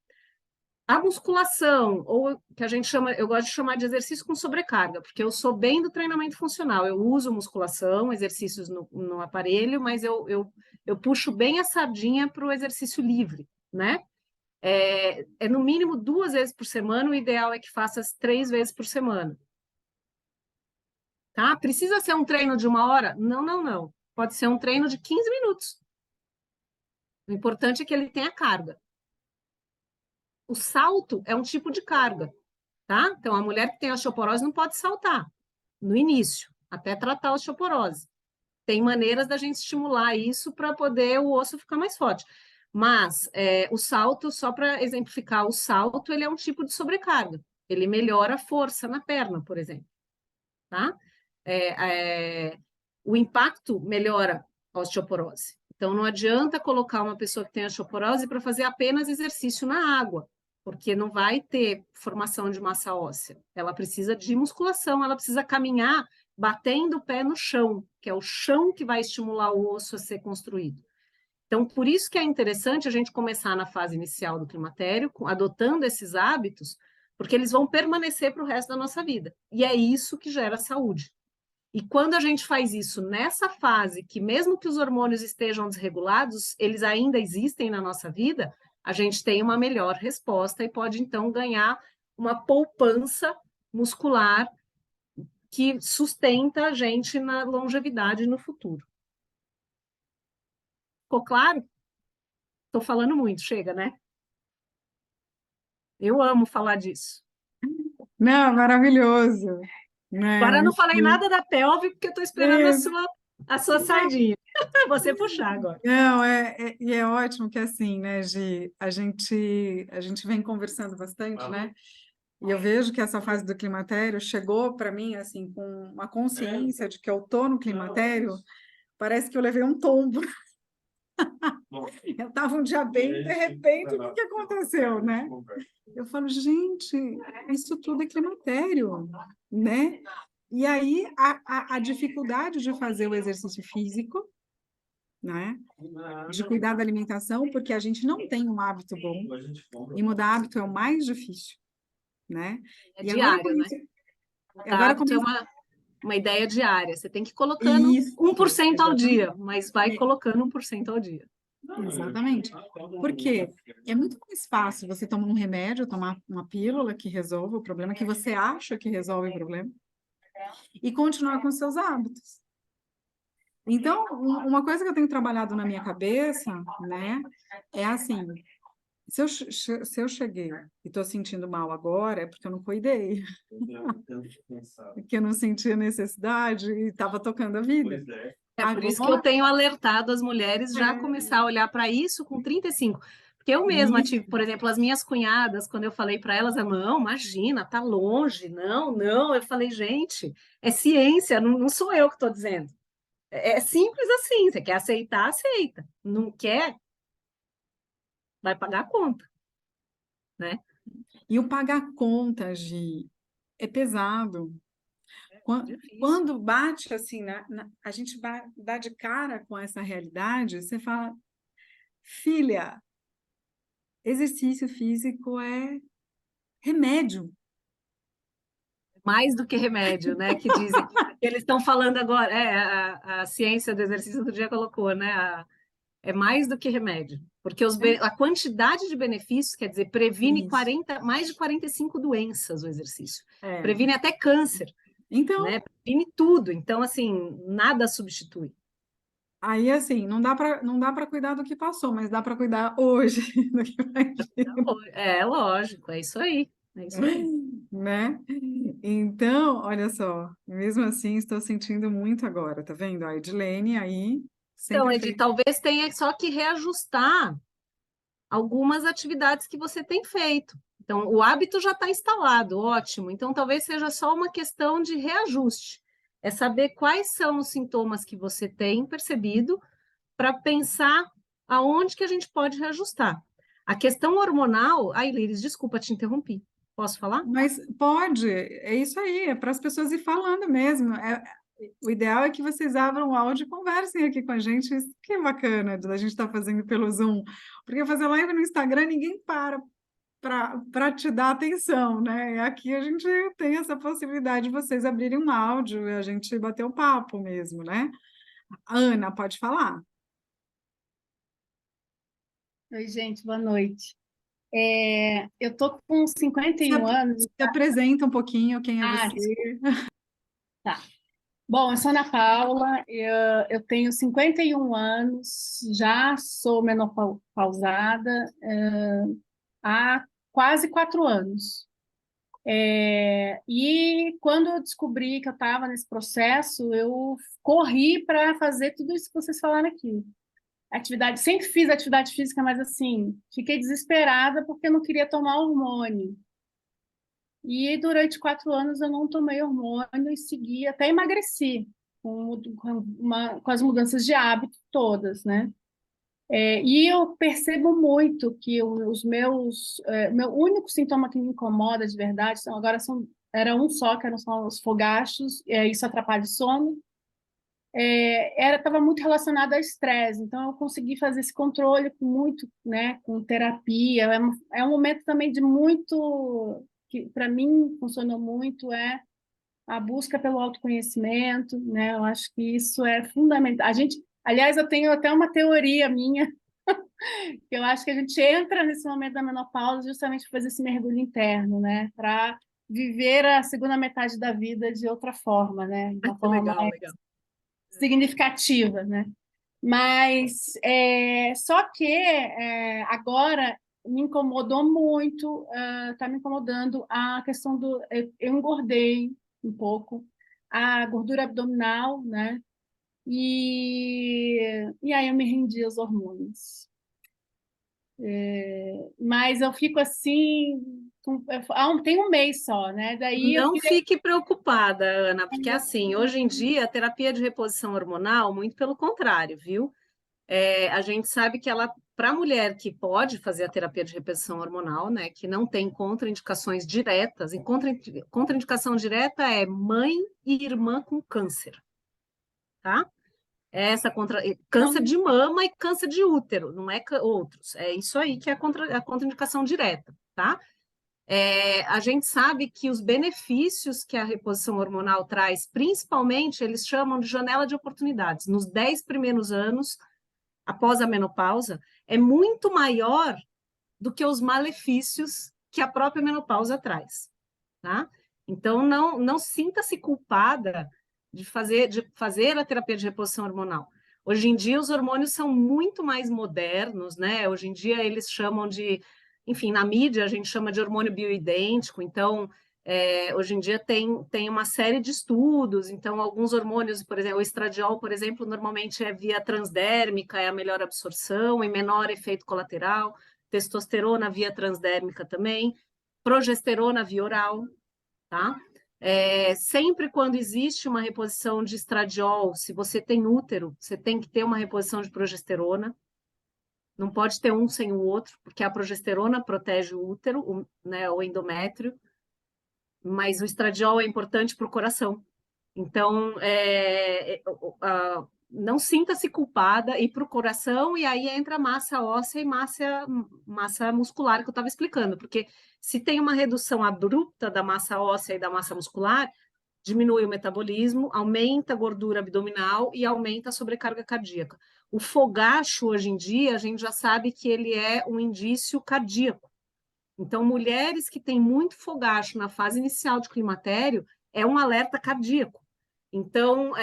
A musculação, ou que a gente chama, eu gosto de chamar de exercício com sobrecarga, porque eu sou bem do treinamento funcional. Eu uso musculação, exercícios no aparelho, mas eu puxo bem a sardinha para o exercício livre, né? É no mínimo 2 vezes por semana, o ideal é que faça 3 vezes por semana. Tá? Precisa ser um treino de 1 hora? Não, não, não. Pode ser um treino de 15 minutos. O importante é que ele tenha carga. O salto é um tipo de carga, tá? Então, a mulher que tem osteoporose não pode saltar no início, até tratar a osteoporose. Tem maneiras da gente estimular isso para poder o osso ficar mais forte. Mas o salto, só para exemplificar, o salto ele é um tipo de sobrecarga. Ele melhora a força na perna, por exemplo. Tá? o impacto melhora a osteoporose. Então, não adianta colocar uma pessoa que tem osteoporose para fazer apenas exercício na água, porque não vai ter formação de massa óssea. Ela precisa de musculação, ela precisa caminhar batendo o pé no chão, que é o chão que vai estimular o osso a ser construído. Então, por isso que é interessante a gente começar na fase inicial do climatério, adotando esses hábitos, porque eles vão permanecer para o resto da nossa vida. E é isso que gera saúde. E quando a gente faz isso nessa fase, que mesmo que os hormônios estejam desregulados, eles ainda existem na nossa vida, a gente tem uma melhor resposta e pode, então, ganhar uma poupança muscular que sustenta a gente na longevidade no futuro. Ficou claro? Estou falando muito, chega, né? Eu amo falar disso. Não, maravilhoso, né? Agora eu não falei nada da pelve, porque eu estou esperando a sua sardinha. Você puxar agora. Não, e é ótimo que assim, né, Gi, a gente vem conversando bastante, né? E eu vejo que essa fase do climatério chegou para mim assim com uma consciência de que eu tô no climatério, parece que eu levei um tombo. Eu estava um dia bem, de repente, o que aconteceu, né? Eu falo, gente, isso tudo é climatério, né? E aí a dificuldade de fazer o exercício físico, né? De cuidar da alimentação, porque a gente não tem um hábito bom, e mudar hábito é o mais difícil, né? É E agora diário, né? agora Hábito é começa uma ideia diária. Você tem que ir colocando isso, 1% ao exatamente. dia, mas vai colocando 1% ao dia. Exatamente. Porque é muito mais fácil você tomar um remédio, tomar uma pílula que resolve o problema, que você acha que resolve o problema, e continuar com seus hábitos. Então, uma coisa que eu tenho trabalhado na minha cabeça, né, é assim, se eu cheguei e estou sentindo mal agora, é porque eu não cuidei, porque eu não sentia necessidade e estava tocando a vida. É por isso que eu Agora, tenho alertado as mulheres já a começar a olhar para isso com 35. Porque eu mesma tive, por exemplo, as minhas cunhadas, quando eu falei para elas, não, imagina, tá longe, não, não. Eu falei, gente, é ciência, não sou eu que estou dizendo. É simples assim, você quer aceitar, aceita. Não quer, vai pagar a conta, né? e o pagar conta, Gi, é pesado. Difícil. Quando bate assim, a gente dá de cara com essa realidade, você fala, filha, exercício físico é remédio. Mais do que remédio, né? Que dizem. Eles estão falando agora, a ciência do exercício do dia colocou, né? É mais do que remédio, porque a quantidade de benefícios, quer dizer, previne Isso. mais de 45 doenças o exercício. É. Previne até câncer, Então, né? Previne tudo. Então, assim, nada substitui. aí assim, não dá para cuidar do que passou, mas dá para cuidar hoje do que vai vir, É lógico, é isso aí. É isso aí. né? Então, olha só, mesmo assim estou sentindo muito agora, tá vendo? A Edilene aí Então, sempre Edi, fez. talvez tenha só que reajustar algumas atividades que você tem feito. Então, o hábito já está instalado, ótimo. Então, talvez seja só uma questão de reajuste. É saber quais são os sintomas que você tem percebido para pensar aonde que a gente pode reajustar. A questão hormonal, ai, Líris, desculpa, te interrompi. Posso falar? Mas pode, é isso aí, é para as pessoas ir falando mesmo. O ideal é que vocês abram o áudio e conversem aqui com a gente. Isso que é bacana da gente estar fazendo pelo Zoom. Porque fazer live no Instagram, ninguém para te dar atenção, né? Aqui a gente tem essa possibilidade de vocês abrirem um áudio e a gente bater o papo mesmo, né? Ana, pode falar? Oi, gente, boa noite. Eu tô com Se, 51 anos. se apresenta um pouquinho quem é Ah, você. tá. Bom, eu sou Ana Paula, eu tenho 51 anos, já sou menopausada, há quase 4 anos. E quando eu descobri que eu estava nesse processo, eu corri para fazer tudo isso que vocês falaram aqui. Atividade, sempre fiz atividade física, mas assim, fiquei desesperada porque eu não queria tomar hormônio. E durante 4 anos eu não tomei hormônio e segui, até emagreci, com as mudanças de hábito todas, né? E eu percebo muito que meu único sintoma que me incomoda de verdade, era um só, que eram só os fogachos, isso atrapalha o sono, estava muito relacionado ao estresse, então eu consegui fazer esse controle com muito, né, com terapia, é um momento também de muito, que para mim funcionou muito, a busca pelo autoconhecimento, né, eu acho que isso é fundamental. Aliás, eu tenho até uma teoria minha, que eu acho que a gente entra nesse momento da menopausa justamente para fazer esse mergulho interno, né, para viver a segunda metade da vida de outra forma, né, de uma forma Legal, legal. significativa, né? Mas só que agora me incomodou muito, está me incomodando a questão eu engordei um pouco, a gordura abdominal, né? E aí eu me rendi aos hormônios. Mas eu fico assim, tem um mês só, né? Daí eu Não queria. fique preocupada, Ana, porque assim, hoje em dia, a terapia de reposição hormonal, muito pelo contrário, viu? A gente sabe que para a mulher que pode fazer a terapia de reposição hormonal, né, que não tem contraindicações diretas, e contraindicação direta é mãe e irmã com câncer, tá? Câncer de mama e câncer de útero, não é outros. É isso aí que é a contraindicação direta, tá? A gente sabe que os benefícios que a reposição hormonal traz, principalmente, eles chamam de janela de oportunidades. Nos 10 primeiros anos, após a menopausa, é muito maior do que os malefícios que a própria menopausa traz, tá? Então, não sinta-se culpada de fazer a terapia de reposição hormonal. Hoje em dia, os hormônios são muito mais modernos, né? Hoje em dia, eles chamam de... Enfim, na mídia, a gente chama de hormônio bioidêntico. Então, hoje em dia, tem uma série de estudos. Então, alguns hormônios, por exemplo, o estradiol, por exemplo, normalmente é via transdérmica, é a melhor absorção e menor efeito colateral. Testosterona via transdérmica também. Progesterona via oral, tá? Sempre quando existe uma reposição de estradiol, se você tem útero, você tem que ter uma reposição de progesterona. Não pode ter um sem o outro, porque a progesterona protege o útero, né, o endométrio, mas o estradiol é importante para o coração. Então, não sinta-se culpada, ir para o coração, e aí entra massa óssea e massa muscular, que eu estava explicando, porque se tem uma redução abrupta da massa óssea e da massa muscular, diminui o metabolismo, aumenta a gordura abdominal e aumenta a sobrecarga cardíaca. O fogacho, hoje em dia, a gente já sabe que ele é um indício cardíaco. Então, mulheres que têm muito fogacho na fase inicial de climatério, é um alerta cardíaco. Então,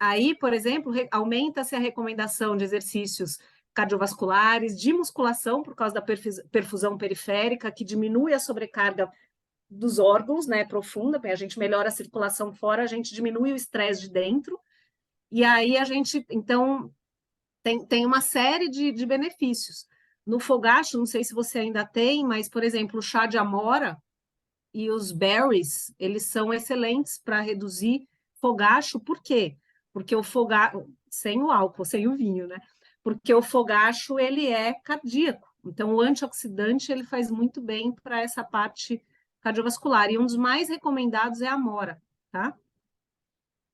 aí, por exemplo, aumenta-se a recomendação de exercícios cardiovasculares, de musculação, por causa da perfusão periférica, que diminui a sobrecarga dos órgãos, né, profunda, a gente melhora a circulação fora, a gente diminui o estresse de dentro, e aí a gente, então, tem uma série de benefícios. No fogacho, não sei se você ainda tem, mas, por exemplo, o chá de amora e os berries, eles são excelentes para reduzir fogacho. Por quê? Porque o fogacho, sem o álcool, sem o vinho, né? Porque o fogacho, ele é cardíaco. Então, o antioxidante, ele faz muito bem para essa parte cardiovascular. E um dos mais recomendados é a amora, tá?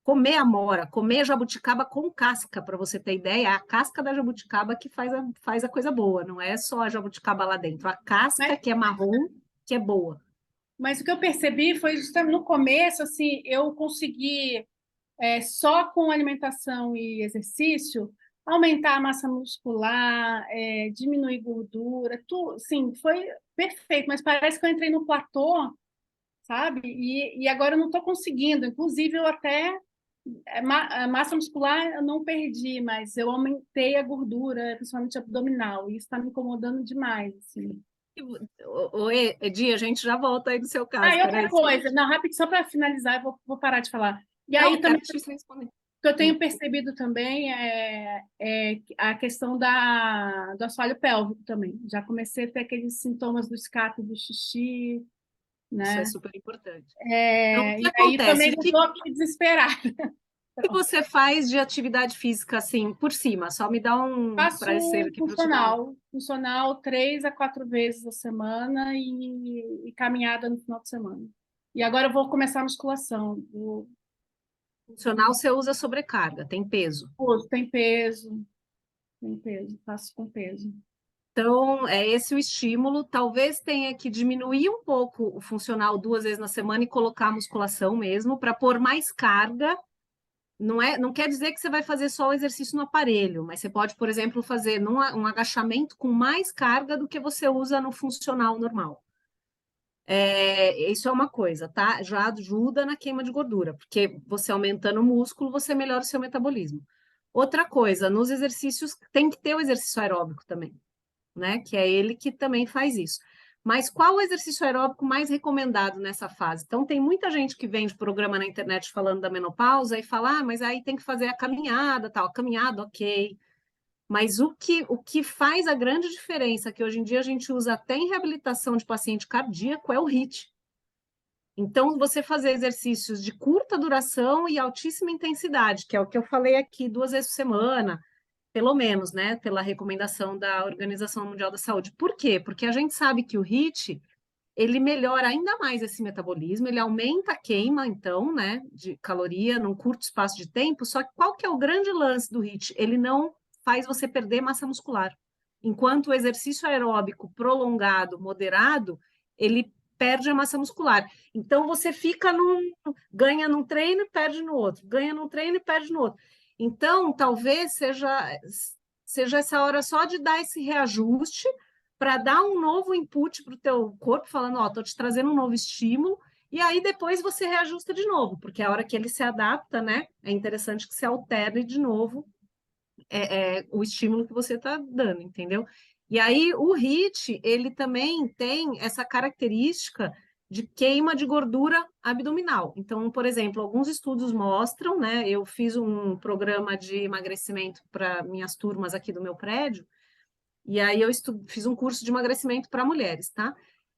Comer amora, comer jabuticaba com casca, para você ter ideia, é a casca da jabuticaba que faz a coisa boa, não é só a jabuticaba lá dentro, a casca Mas, que é marrom, que é boa. mas o que eu percebi foi justamente no começo, assim, eu consegui só com alimentação e exercício, aumentar a massa muscular, diminuir gordura, tudo, sim, foi perfeito, mas parece que eu entrei no platô, sabe? E agora eu não estou conseguindo. Inclusive, eu até. A massa muscular eu não perdi, mas eu aumentei a gordura, principalmente abdominal, e isso está me incomodando demais, assim. Oi, Edi, a gente já volta aí no seu caso, E outra peraí. coisa, não, rápido, só para finalizar, eu vou parar de falar. E aí Não, também quero te responder. que eu tenho percebido também é a questão do assoalho pélvico também. Já comecei a ter aqueles sintomas do escape do xixi, Isso é né? super importante. Então, o que E aí acontece? também não estou aqui desesperada. O que você faz de atividade física, assim, por cima? Só me dá um parecer Faço aqui para eu te dar um... funcional 3 a 4 vezes a semana e caminhada no final de semana. E agora eu vou começar a musculação. Funcional você usa sobrecarga, tem peso. Tem peso, faço com peso. Então, é esse o estímulo. Talvez tenha que diminuir um pouco o funcional 2 vezes na semana e colocar a musculação mesmo, para pôr mais carga. Não quer dizer que você vai fazer só o exercício no aparelho, mas você pode, por exemplo, fazer um agachamento com mais carga do que você usa no funcional normal. Isso é uma coisa, tá? Já ajuda na queima de gordura, porque você aumentando o músculo, você melhora o seu metabolismo. Outra coisa, nos exercícios, tem que ter o exercício aeróbico também, né? Que é ele que também faz isso. Mas qual o exercício aeróbico mais recomendado nessa fase? Então, tem muita gente que vende programa na internet falando da menopausa e fala, mas aí tem que fazer a caminhada, tal. A caminhada, ok. Mas o que faz a grande diferença, que hoje em dia a gente usa até em reabilitação de paciente cardíaco, é o HIIT. Então, você fazer exercícios de curta duração e altíssima intensidade, que é o que eu falei aqui 2 vezes por semana, pelo menos, né, pela recomendação da Organização Mundial da Saúde. Por quê? Porque a gente sabe que o HIIT, ele melhora ainda mais esse metabolismo, ele aumenta a queima, então, né, de caloria num curto espaço de tempo, só que qual que é o grande lance do HIIT? Ele não faz você perder massa muscular. Enquanto o exercício aeróbico prolongado, moderado, ele perde a massa muscular. Então, você ganha num treino e perde no outro, ganha num treino e perde no outro. Então, talvez seja essa hora só de dar esse reajuste para dar um novo input para o teu corpo, falando, ó, tô te trazendo um novo estímulo, e aí depois você reajusta de novo, porque a hora que ele se adapta, né, é interessante que se alterne de novo o estímulo que você está dando, entendeu? E aí o HIIT, ele também tem essa característica de queima de gordura abdominal. Então, por exemplo, alguns estudos mostram, né? Eu fiz um programa de emagrecimento para minhas turmas aqui do meu prédio, e aí eu fiz um curso de emagrecimento para mulheres, tá?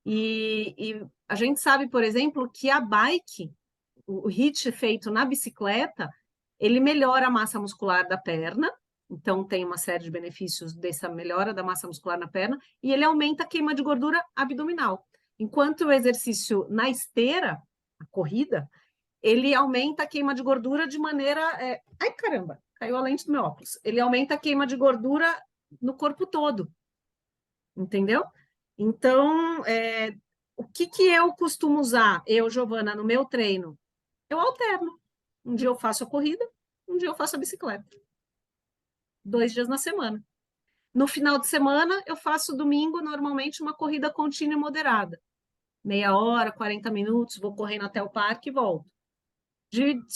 E a gente sabe, por exemplo, que a bike, o HIIT feito na bicicleta, ele melhora a massa muscular da perna, então tem uma série de benefícios dessa melhora da massa muscular na perna, e ele aumenta a queima de gordura abdominal. Enquanto o exercício na esteira, a corrida, ele aumenta a queima de gordura de maneira... Ai, caramba, caiu a lente do meu óculos. Ele aumenta a queima de gordura no corpo todo, entendeu? Então, o que eu costumo usar, Giovana, no meu treino? Eu alterno. Um dia eu faço a corrida, um dia eu faço a bicicleta. 2 dias na semana. No final de semana, eu faço domingo, normalmente, uma corrida contínua e moderada. Meia hora, 40 minutos, vou correndo até o parque e volto.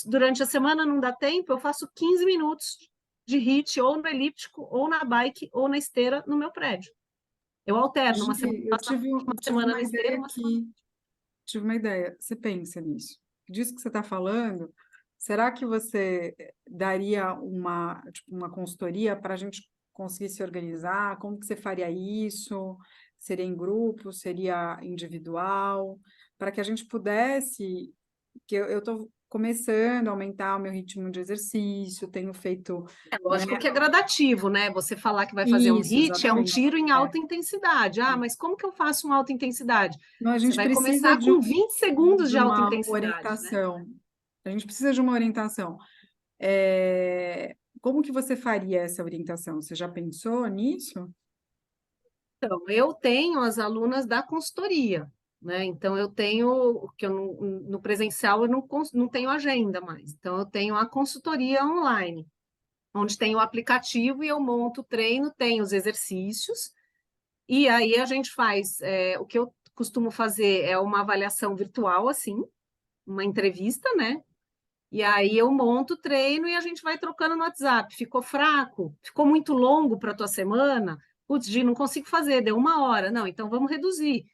Durante a semana não dá tempo, eu faço 15 minutos de HIIT, ou no elíptico, ou na bike, ou na esteira, no meu prédio. Eu alterno, uma semana, Eu tive uma semana na esteira, uma semana... tive uma ideia. Você pensa nisso. Disso que você está falando, será que você daria uma consultoria para a gente conseguir se organizar? Como que você faria isso? Seria em grupo? Seria individual? Para que a gente pudesse... Que eu estou começando a aumentar o meu ritmo de exercício, tenho feito... Lógico né? que é gradativo, né? Você falar que vai fazer um Isso, HIIT é um exatamente. tiro em alta intensidade. Ah, mas como que eu faço uma alta intensidade? Não, a Você gente vai precisa começar com 20 segundos de de alta uma intensidade, né? orientação. A gente precisa de uma orientação. Como que você faria essa orientação? Você já pensou nisso? Então, eu tenho as alunas da consultoria, né? Então, eu tenho, que eu no presencial eu não tenho agenda mais. Então, eu tenho a consultoria online, onde tem o aplicativo e eu monto o treino, tem os exercícios, e aí a gente faz, o que eu costumo fazer é uma avaliação virtual, assim, uma entrevista, né? E aí eu monto o treino e a gente vai trocando no WhatsApp. Ficou fraco? Ficou muito longo para a tua semana? Putz, Gi, não consigo fazer, deu 1 hora. Não, então vamos reduzir.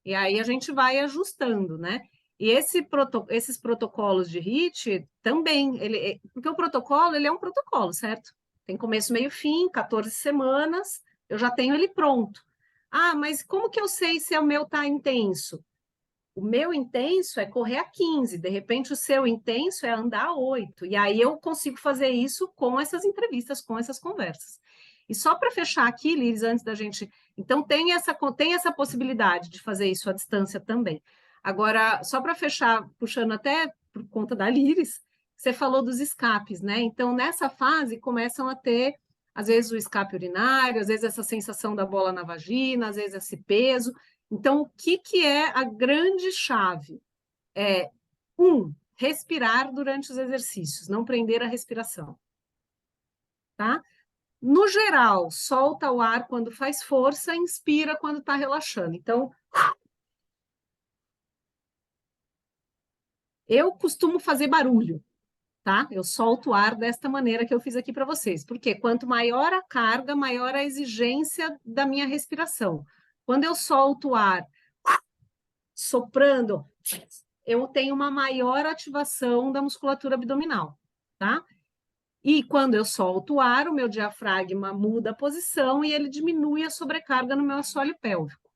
E aí a gente vai ajustando, né? E esses protocolos de HIIT também, porque o protocolo, ele é um protocolo, certo? Tem começo, meio, fim, 14 semanas, eu já tenho ele pronto. Ah, mas como que eu sei se o meu está intenso? O meu intenso é correr a 15, de repente o seu intenso é andar a 8. E aí eu consigo fazer isso com essas entrevistas, com essas conversas. E só para fechar aqui, Liris, antes da gente... Então, tem essa possibilidade de fazer isso à distância também. Agora, só para fechar, puxando até por conta da Liris, você falou dos escapes, né? Então, nessa fase, começam a ter, às vezes, o escape urinário, às vezes essa sensação da bola na vagina, às vezes esse peso. Então, o que é a grande chave? Respirar durante os exercícios, não prender a respiração. Tá? No geral, solta o ar quando faz força, inspira quando está relaxando. Então, eu costumo fazer barulho, tá? Eu solto o ar desta maneira que eu fiz aqui para vocês. Porque quanto maior a carga, maior a exigência da minha respiração. Quando eu solto o ar soprando, eu tenho uma maior ativação da musculatura abdominal, tá? E quando eu solto o ar, o meu diafragma muda a posição e ele diminui a sobrecarga no meu assoalho pélvico.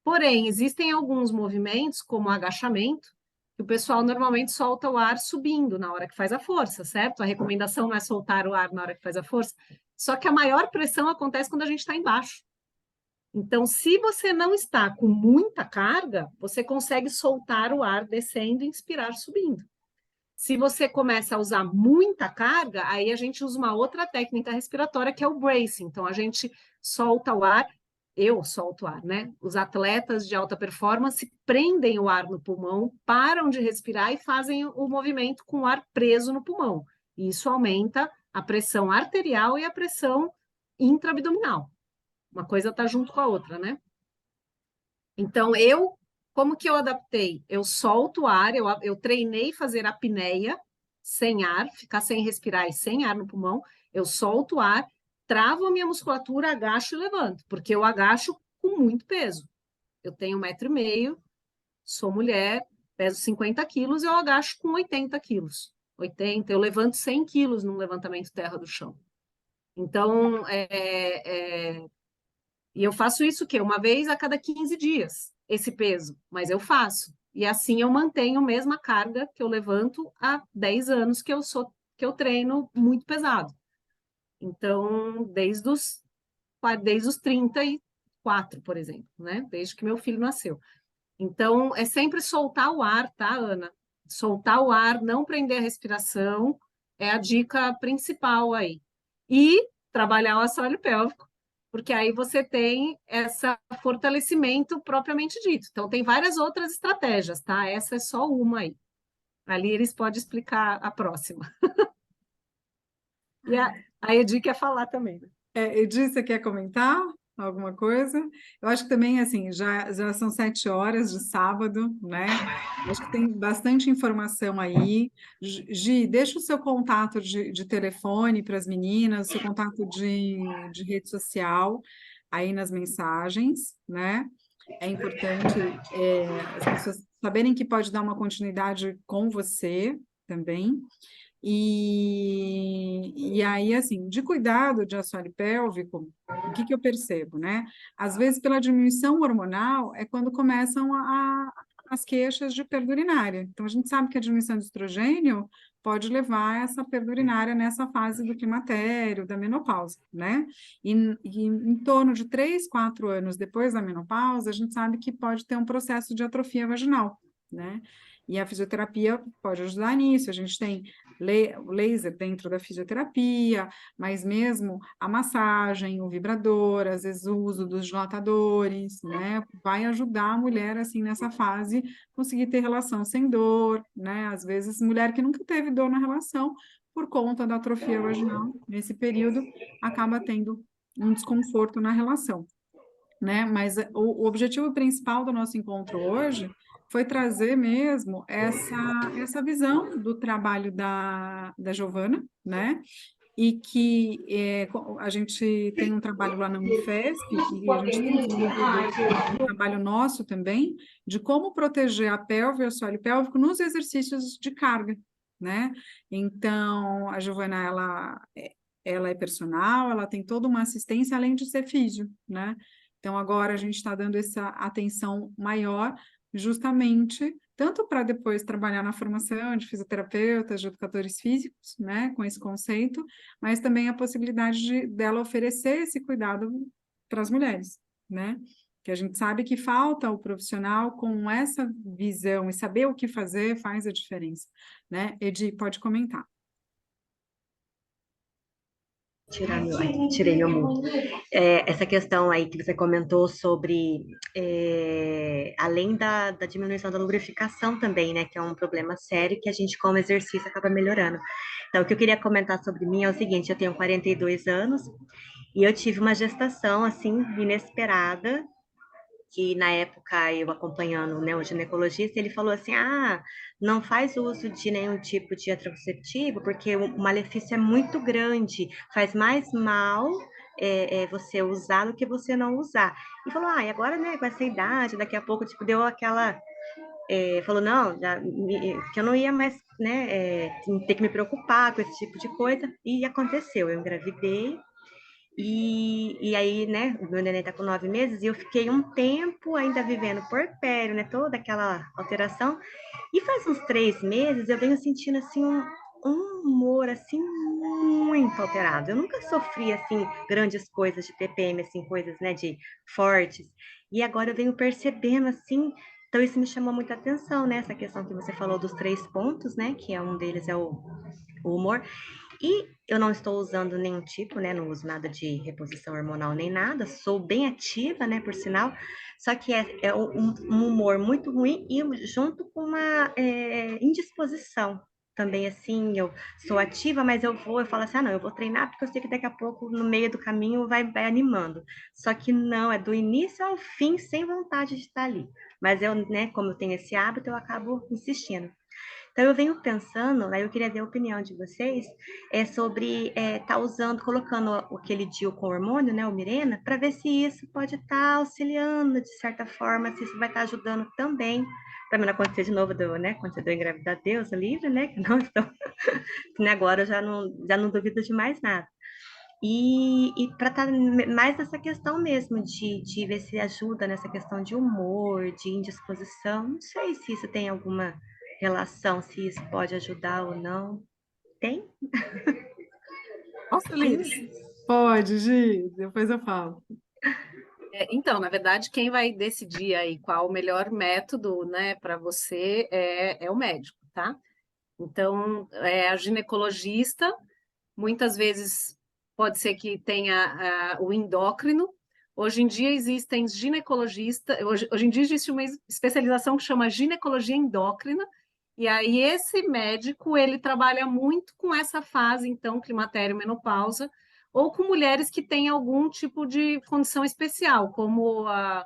Porém, existem alguns movimentos, como o agachamento, que o pessoal normalmente solta o ar subindo na hora que faz a força, certo? A recomendação não é soltar o ar na hora que faz a força, só que a maior pressão acontece quando a gente está embaixo. Então, se você não está com muita carga, você consegue soltar o ar descendo e inspirar subindo. Se você começa a usar muita carga, aí a gente usa uma outra técnica respiratória, que é o bracing. Então, a gente solta o ar, eu solto o ar, né? Os atletas de alta performance prendem o ar no pulmão, param de respirar e fazem o movimento com o ar preso no pulmão. E isso aumenta a pressão arterial e a pressão intraabdominal. Uma coisa está junto com a outra, né? Então, como que eu adaptei? Eu solto o ar, eu treinei fazer apneia sem ar, ficar sem respirar e sem ar no pulmão. Eu solto o ar, travo a minha musculatura, agacho e levanto, porque eu agacho com muito peso. Eu tenho 1,5 m, sou mulher, peso 50 quilos, eu agacho com 80 quilos. 80, eu levanto 100 quilos num levantamento terra do chão. Então, e eu faço isso o quê? Uma vez a cada 15 dias, esse peso, mas eu faço. E assim eu mantenho a mesma carga que eu levanto há 10 anos que eu treino muito pesado. Então, desde os 34, por exemplo, né? Desde que meu filho nasceu. Então, é sempre soltar o ar, tá, Ana? Soltar o ar, não prender a respiração, é a dica principal aí. E trabalhar o assoalho pélvico, porque aí você tem esse fortalecimento propriamente dito. Então, tem várias outras estratégias, tá? Essa é só uma aí. Ali eles podem explicar a próxima. E a Edi quer falar também, né? Edi, você quer comentar alguma coisa? Eu acho que também, assim, já são 7 horas de sábado, né? Acho que tem bastante informação aí. Gi, deixa o seu contato de telefone para as meninas, o seu contato de rede social aí nas mensagens, né? É importante as pessoas saberem que pode dar uma continuidade com você também. E aí, assim, de cuidado de assoalho pélvico, o que eu percebo, né? Às vezes, pela diminuição hormonal, é quando começam as queixas de perda urinária. Então, a gente sabe que a diminuição de estrogênio pode levar a essa perda urinária nessa fase do climatério, da menopausa, né? E em torno de 3, 4 anos depois da menopausa, a gente sabe que pode ter um processo de atrofia vaginal, né? E a fisioterapia pode ajudar nisso. A gente tem laser dentro da fisioterapia, mas mesmo a massagem, o vibrador, às vezes o uso dos dilatadores, né, vai ajudar a mulher, assim, nessa fase, conseguir ter relação sem dor, né, às vezes mulher que nunca teve dor na relação, por conta da atrofia vaginal, nesse período, acaba tendo um desconforto na relação, né, mas o objetivo principal do nosso encontro hoje foi trazer mesmo essa visão do trabalho da Giovana, né? e que a gente tem um trabalho lá na Unifesp e a gente tem desenvolvido um trabalho nosso também de como proteger a pelve e o assoalho pélvico nos exercícios de carga, né? Então, a Giovana, ela é personal, ela tem toda uma assistência além de ser físio, né? Então, agora a gente está dando essa atenção maior justamente tanto para depois trabalhar na formação de fisioterapeutas, de educadores físicos, né, com esse conceito, mas também a possibilidade dela oferecer esse cuidado para as mulheres, né? Que a gente sabe que falta o profissional com essa visão e saber o que fazer faz a diferença, né? Edi, pode comentar. Tirei meu mundo. Essa questão aí que você comentou sobre, além da diminuição da lubrificação também, né, que é um problema sério que a gente, como exercício, acaba melhorando. Então, o que eu queria comentar sobre mim é o seguinte, eu tenho 42 anos e eu tive uma gestação, assim, inesperada, que na época eu acompanhando, né, o ginecologista, ele falou assim, não faz uso de nenhum tipo de anticonceptivo, porque o malefício é muito grande, faz mais mal você usar do que você não usar. E falou, e agora, né, com essa idade, daqui a pouco, tipo, deu aquela... falou, não, que eu não ia mais, né, ter que me preocupar com esse tipo de coisa, e aconteceu, eu engravidei, e aí, né, o meu neném tá com 9 meses e eu fiquei um tempo ainda vivendo puerpério, né, toda aquela alteração. E faz uns 3 meses eu venho sentindo, assim, um humor, assim, muito alterado. Eu nunca sofri, assim, grandes coisas de TPM, assim, coisas, né, de fortes. E agora eu venho percebendo, assim, então isso me chamou muita atenção, né, essa questão que você falou dos 3 pontos, né, que um deles é o humor. E eu não estou usando nenhum tipo, né? Não uso nada de reposição hormonal nem nada. Sou bem ativa, né? Por sinal. Só que é um humor muito ruim e junto com uma indisposição. Também assim, eu sou ativa, mas eu falo assim, não, eu vou treinar porque eu sei que daqui a pouco, no meio do caminho, vai animando. Só que não, é do início ao fim, sem vontade de estar ali. Mas eu, né, como eu tenho esse hábito, eu acabo insistindo. Então, eu venho pensando, aí eu queria ver a opinião de vocês, sobre estar usando, colocando aquele DIU com hormônio, né, o Mirena, para ver se isso pode estar auxiliando, de certa forma, se isso vai estar ajudando também, para mim não acontecer de novo, né, quando eu engravidar, Deus livre, né, que não estou, né, agora eu já não duvido de mais nada. E para estar mais nessa questão mesmo, de ver se ajuda nessa questão de humor, de indisposição. Não sei se isso tem alguma relação, se isso pode ajudar ou não. Tem? Posso, Sim, Liz? pode, Gi, depois eu falo. Então, na verdade, quem vai decidir aí qual o melhor método, né, para você é o médico, tá? Então, a ginecologista, muitas vezes pode ser que tenha o endócrino. Hoje em dia existem ginecologistas, hoje em dia existe uma especialização que chama ginecologia endócrina, e aí esse médico, ele trabalha muito com essa fase, então, climatério, menopausa, ou com mulheres que têm algum tipo de condição especial, como a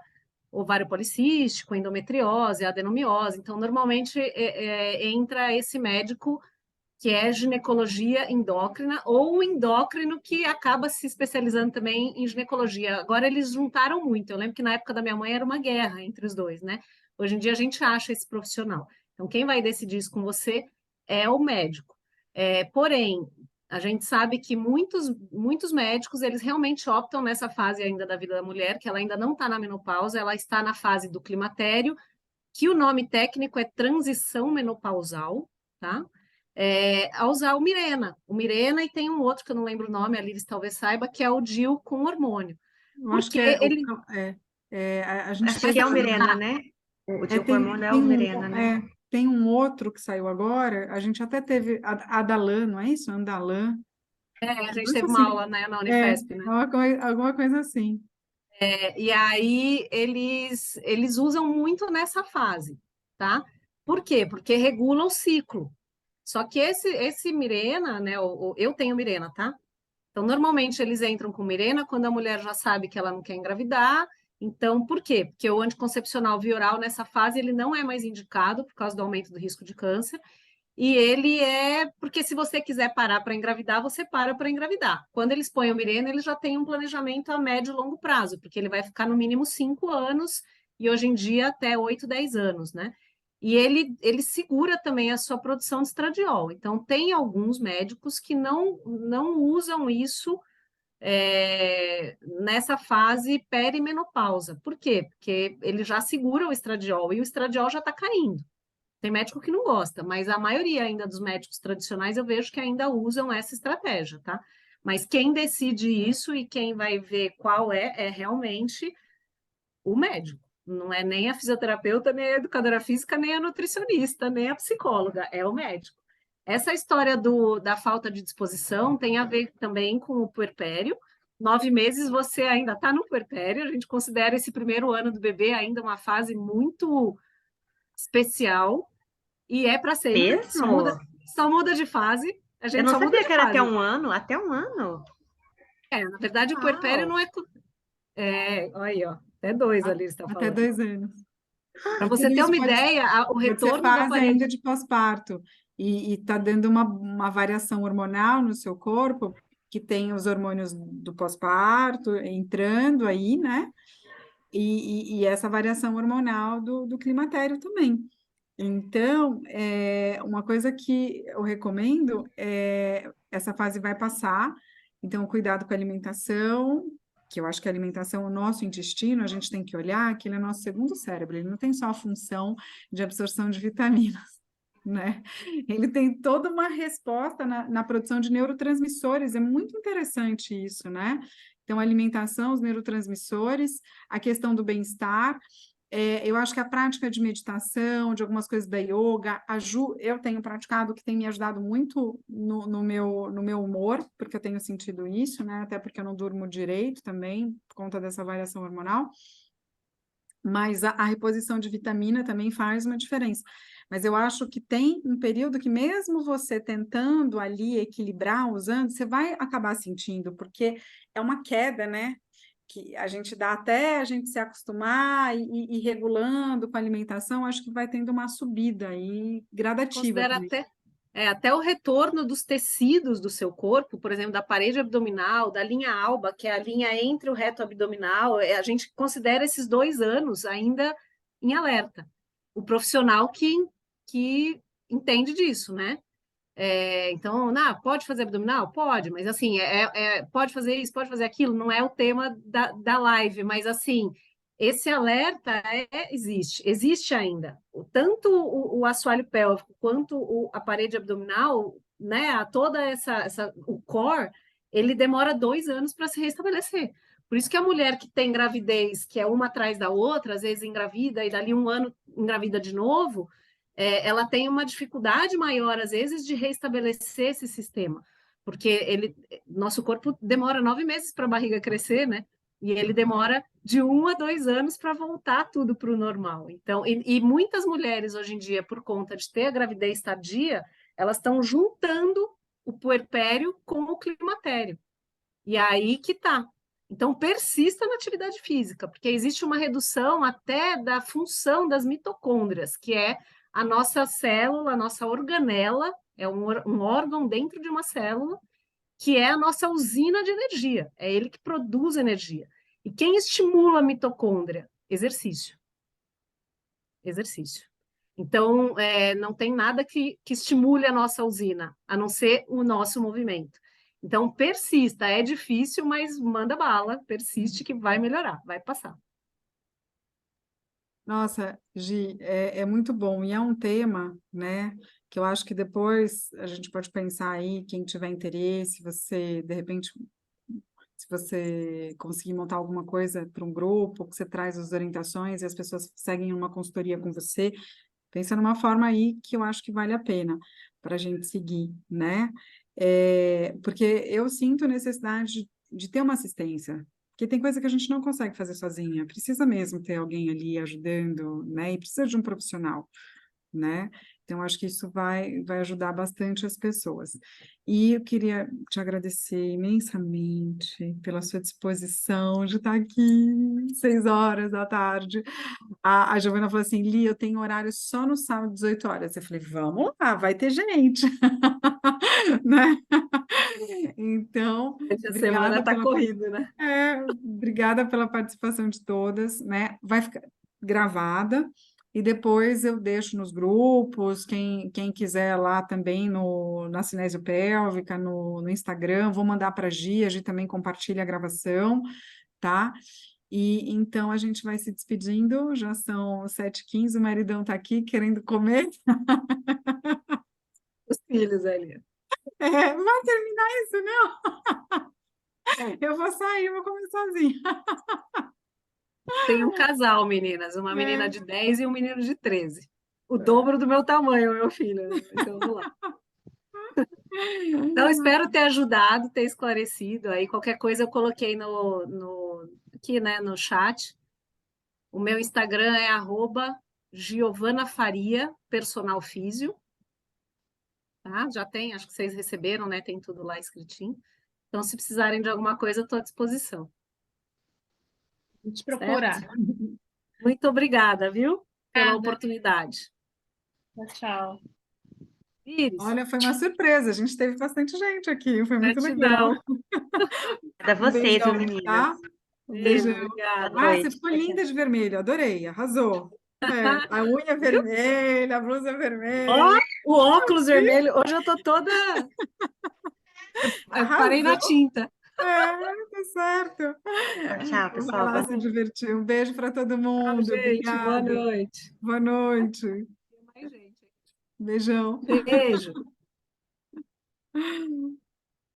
ovário policístico, endometriose, adenomiose. Então, normalmente entra esse médico que é ginecologia endócrina, ou o endócrino que acaba se especializando também em ginecologia. Agora eles juntaram muito. Eu lembro que na época da minha mãe era uma guerra entre os dois, né? Hoje em dia a gente acha esse profissional. Então, quem vai decidir isso com você é o médico. Porém, a gente sabe que muitos médicos, eles realmente optam nessa fase ainda da vida da mulher, que ela ainda não está na menopausa, ela está na fase do climatério, que o nome técnico é transição menopausal, tá? A usar o Mirena. O Mirena e tem um outro que eu não lembro o nome, a Liris talvez saiba, que é o DIU com hormônio. Eu acho Porque que ele... a gente Acho que teve é o Mirena, né? O de hormônio é o Mirena, né? tem um outro que saiu agora, a gente até teve a Adalan, não é isso? Andalan. a gente Nossa, teve uma assim, aula, né, na Unifesp, né? alguma coisa assim. E aí eles usam muito nessa fase, tá? Por quê? Porque regula o ciclo. Só que esse Mirena, né? Eu tenho Mirena, tá? Então, normalmente eles entram com Mirena quando a mulher já sabe que ela não quer engravidar. Então, por quê? Porque o anticoncepcional via oral nessa fase ele não é mais indicado por causa do aumento do risco de câncer. e ele porque se você quiser parar para engravidar, você para engravidar. Quando eles põem o Mirena, eles já têm um planejamento a médio e longo prazo, porque ele vai ficar no mínimo 5 anos, e hoje em dia até 8, 10 anos, né? E ele segura também a sua produção de estradiol. Então, tem alguns médicos que não usam isso nessa fase perimenopausa. Por quê? Porque ele já segura o estradiol e o estradiol já está caindo. Tem médico que não gosta, mas a maioria ainda dos médicos tradicionais eu vejo que ainda usam essa estratégia, tá? Mas quem decide isso e quem vai ver qual é realmente o médico. Não é nem a fisioterapeuta, nem a educadora física, nem a nutricionista, nem a psicóloga, é o médico. Essa história da falta de disposição tem a ver também com o puerpério. 9 meses você ainda está no puerpério, a gente considera esse primeiro ano do bebê ainda uma fase muito especial, e é para sempre, Mesmo? só muda de fase, a Eu gente não só muda sabia de que era até fase. 1 ano. Até 1 ano? Na verdade, o puerpério Uau! não olha aí, ó, até 2 ali você está Até falando. 2 anos. Para E você tudo ter isso uma pode, ideia, o pode ser retorno da fase parede. ainda de pós-parto. E está dando uma variação hormonal no seu corpo, que tem os hormônios do pós-parto entrando aí, né? E essa variação hormonal do climatério também. Então, uma coisa que eu recomendo essa fase vai passar, então cuidado com a alimentação, que eu acho que a alimentação, o nosso intestino, a gente tem que olhar que ele é nosso segundo cérebro, ele não tem só a função de absorção de vitaminas, né? Ele tem toda uma resposta na produção de neurotransmissores, é muito interessante isso, né? Então, a alimentação, os neurotransmissores, a questão do bem-estar. Eu acho que a prática de meditação, de algumas coisas da yoga, eu tenho praticado, que tem me ajudado muito no meu humor, porque eu tenho sentido isso, né? Até porque eu não durmo direito também, por conta dessa variação hormonal. Mas a reposição de vitamina também faz uma diferença. Mas eu acho que tem um período que, mesmo você tentando ali equilibrar, usando, você vai acabar sentindo, porque é uma queda, né? Que a gente dá até a gente se acostumar e regulando com a alimentação, acho que vai tendo uma subida aí gradativa Considera também. até o retorno dos tecidos do seu corpo, por exemplo, da parede abdominal, da linha alba, que é a linha entre o reto abdominal, a gente considera esses 2 anos ainda em alerta. O profissional que entende disso, né? Então, pode fazer abdominal? Pode, mas assim, pode fazer isso, pode fazer aquilo, não é o tema da live, mas assim, esse alerta existe ainda. Tanto o assoalho pélvico quanto a parede abdominal, né, toda o core, ele demora 2 anos para se restabelecer. Por isso que a mulher que tem gravidez, que é uma atrás da outra, às vezes engravida e dali 1 ano engravida de novo, ela tem uma dificuldade maior, às vezes, de reestabelecer esse sistema, porque nosso corpo demora 9 meses para a barriga crescer, né? E ele demora de 1 a 2 anos para voltar tudo para o normal. Então, e muitas mulheres hoje em dia, por conta de ter a gravidez tardia, elas estão juntando o puerpério com o climatério. E aí que tá. Então, persista na atividade física, porque existe uma redução até da função das mitocôndrias, que é a nossa célula, a nossa organela, é um órgão dentro de uma célula, que é a nossa usina de energia, é ele que produz energia. E quem estimula a mitocôndria? Exercício. Exercício. Então, não tem nada que estimule a nossa usina, a não ser o nosso movimento. Então, persista, é difícil, mas manda bala, persiste que vai melhorar, vai passar. Nossa, Gi, é muito bom. E é um tema, né, que eu acho que depois a gente pode pensar aí, quem tiver interesse, você, de repente, se você conseguir montar alguma coisa para um grupo, que você traz as orientações e as pessoas seguem uma consultoria com você, pensa numa forma aí que eu acho que vale a pena para a gente seguir, né? Porque eu sinto necessidade de ter uma assistência, porque tem coisa que a gente não consegue fazer sozinha, precisa mesmo ter alguém ali ajudando, né? E precisa de um profissional, né? Então, acho que isso vai ajudar bastante as pessoas. E eu queria te agradecer imensamente pela sua disposição de estar aqui 6 horas da tarde. A Giovana falou assim, Li, eu tenho horário só no sábado, 18 horas. Eu falei, vamos lá, vai ter gente. Né? Então, A semana está corrida, né? obrigada pela participação de todas, né? Vai ficar gravada e depois eu deixo nos grupos, quem quiser lá também na Cinésio Pélvica, no Instagram, vou mandar para a Gi também compartilha a gravação, tá? E então a gente vai se despedindo, já são 7h15, o maridão está aqui querendo comer. Os filhos ali. Vai terminar isso, não? Eu vou sair, vou comer sozinha. Tem um casal, meninas, uma menina de 10 e um menino de 13. O dobro do meu tamanho, meu filho, né? Então, vamos lá. Então, espero ter ajudado, ter esclarecido. Aí, qualquer coisa eu coloquei aqui, né, no chat. O meu Instagram é @GiovanaFaria, personal físio. Tá? Já tem, acho que vocês receberam, né? Tem tudo lá escritinho. Então, se precisarem de alguma coisa, eu estou à disposição. Vou te procurar. Certo? Muito obrigada, viu? Pela Obrigada. oportunidade. Tchau. Iris, Olha, foi uma surpresa, a gente teve bastante gente aqui, foi muito legal. gratidão. Para vocês, Beijão, meninas. tá? Um Beijo, beijão. obrigada. Boa Você noite. ficou linda de vermelho, adorei, arrasou. A unha Viu? vermelha, a blusa Ó, vermelha. o óculos vermelho. Hoje eu tô toda. Eu parei na Arrasou. tinta. Tá certo. Tchau, Vai pessoal. lá se divertir. Um beijo para todo mundo. Gente, boa Obrigada. noite. Boa noite. Tem mais gente. Beijão. Beijo.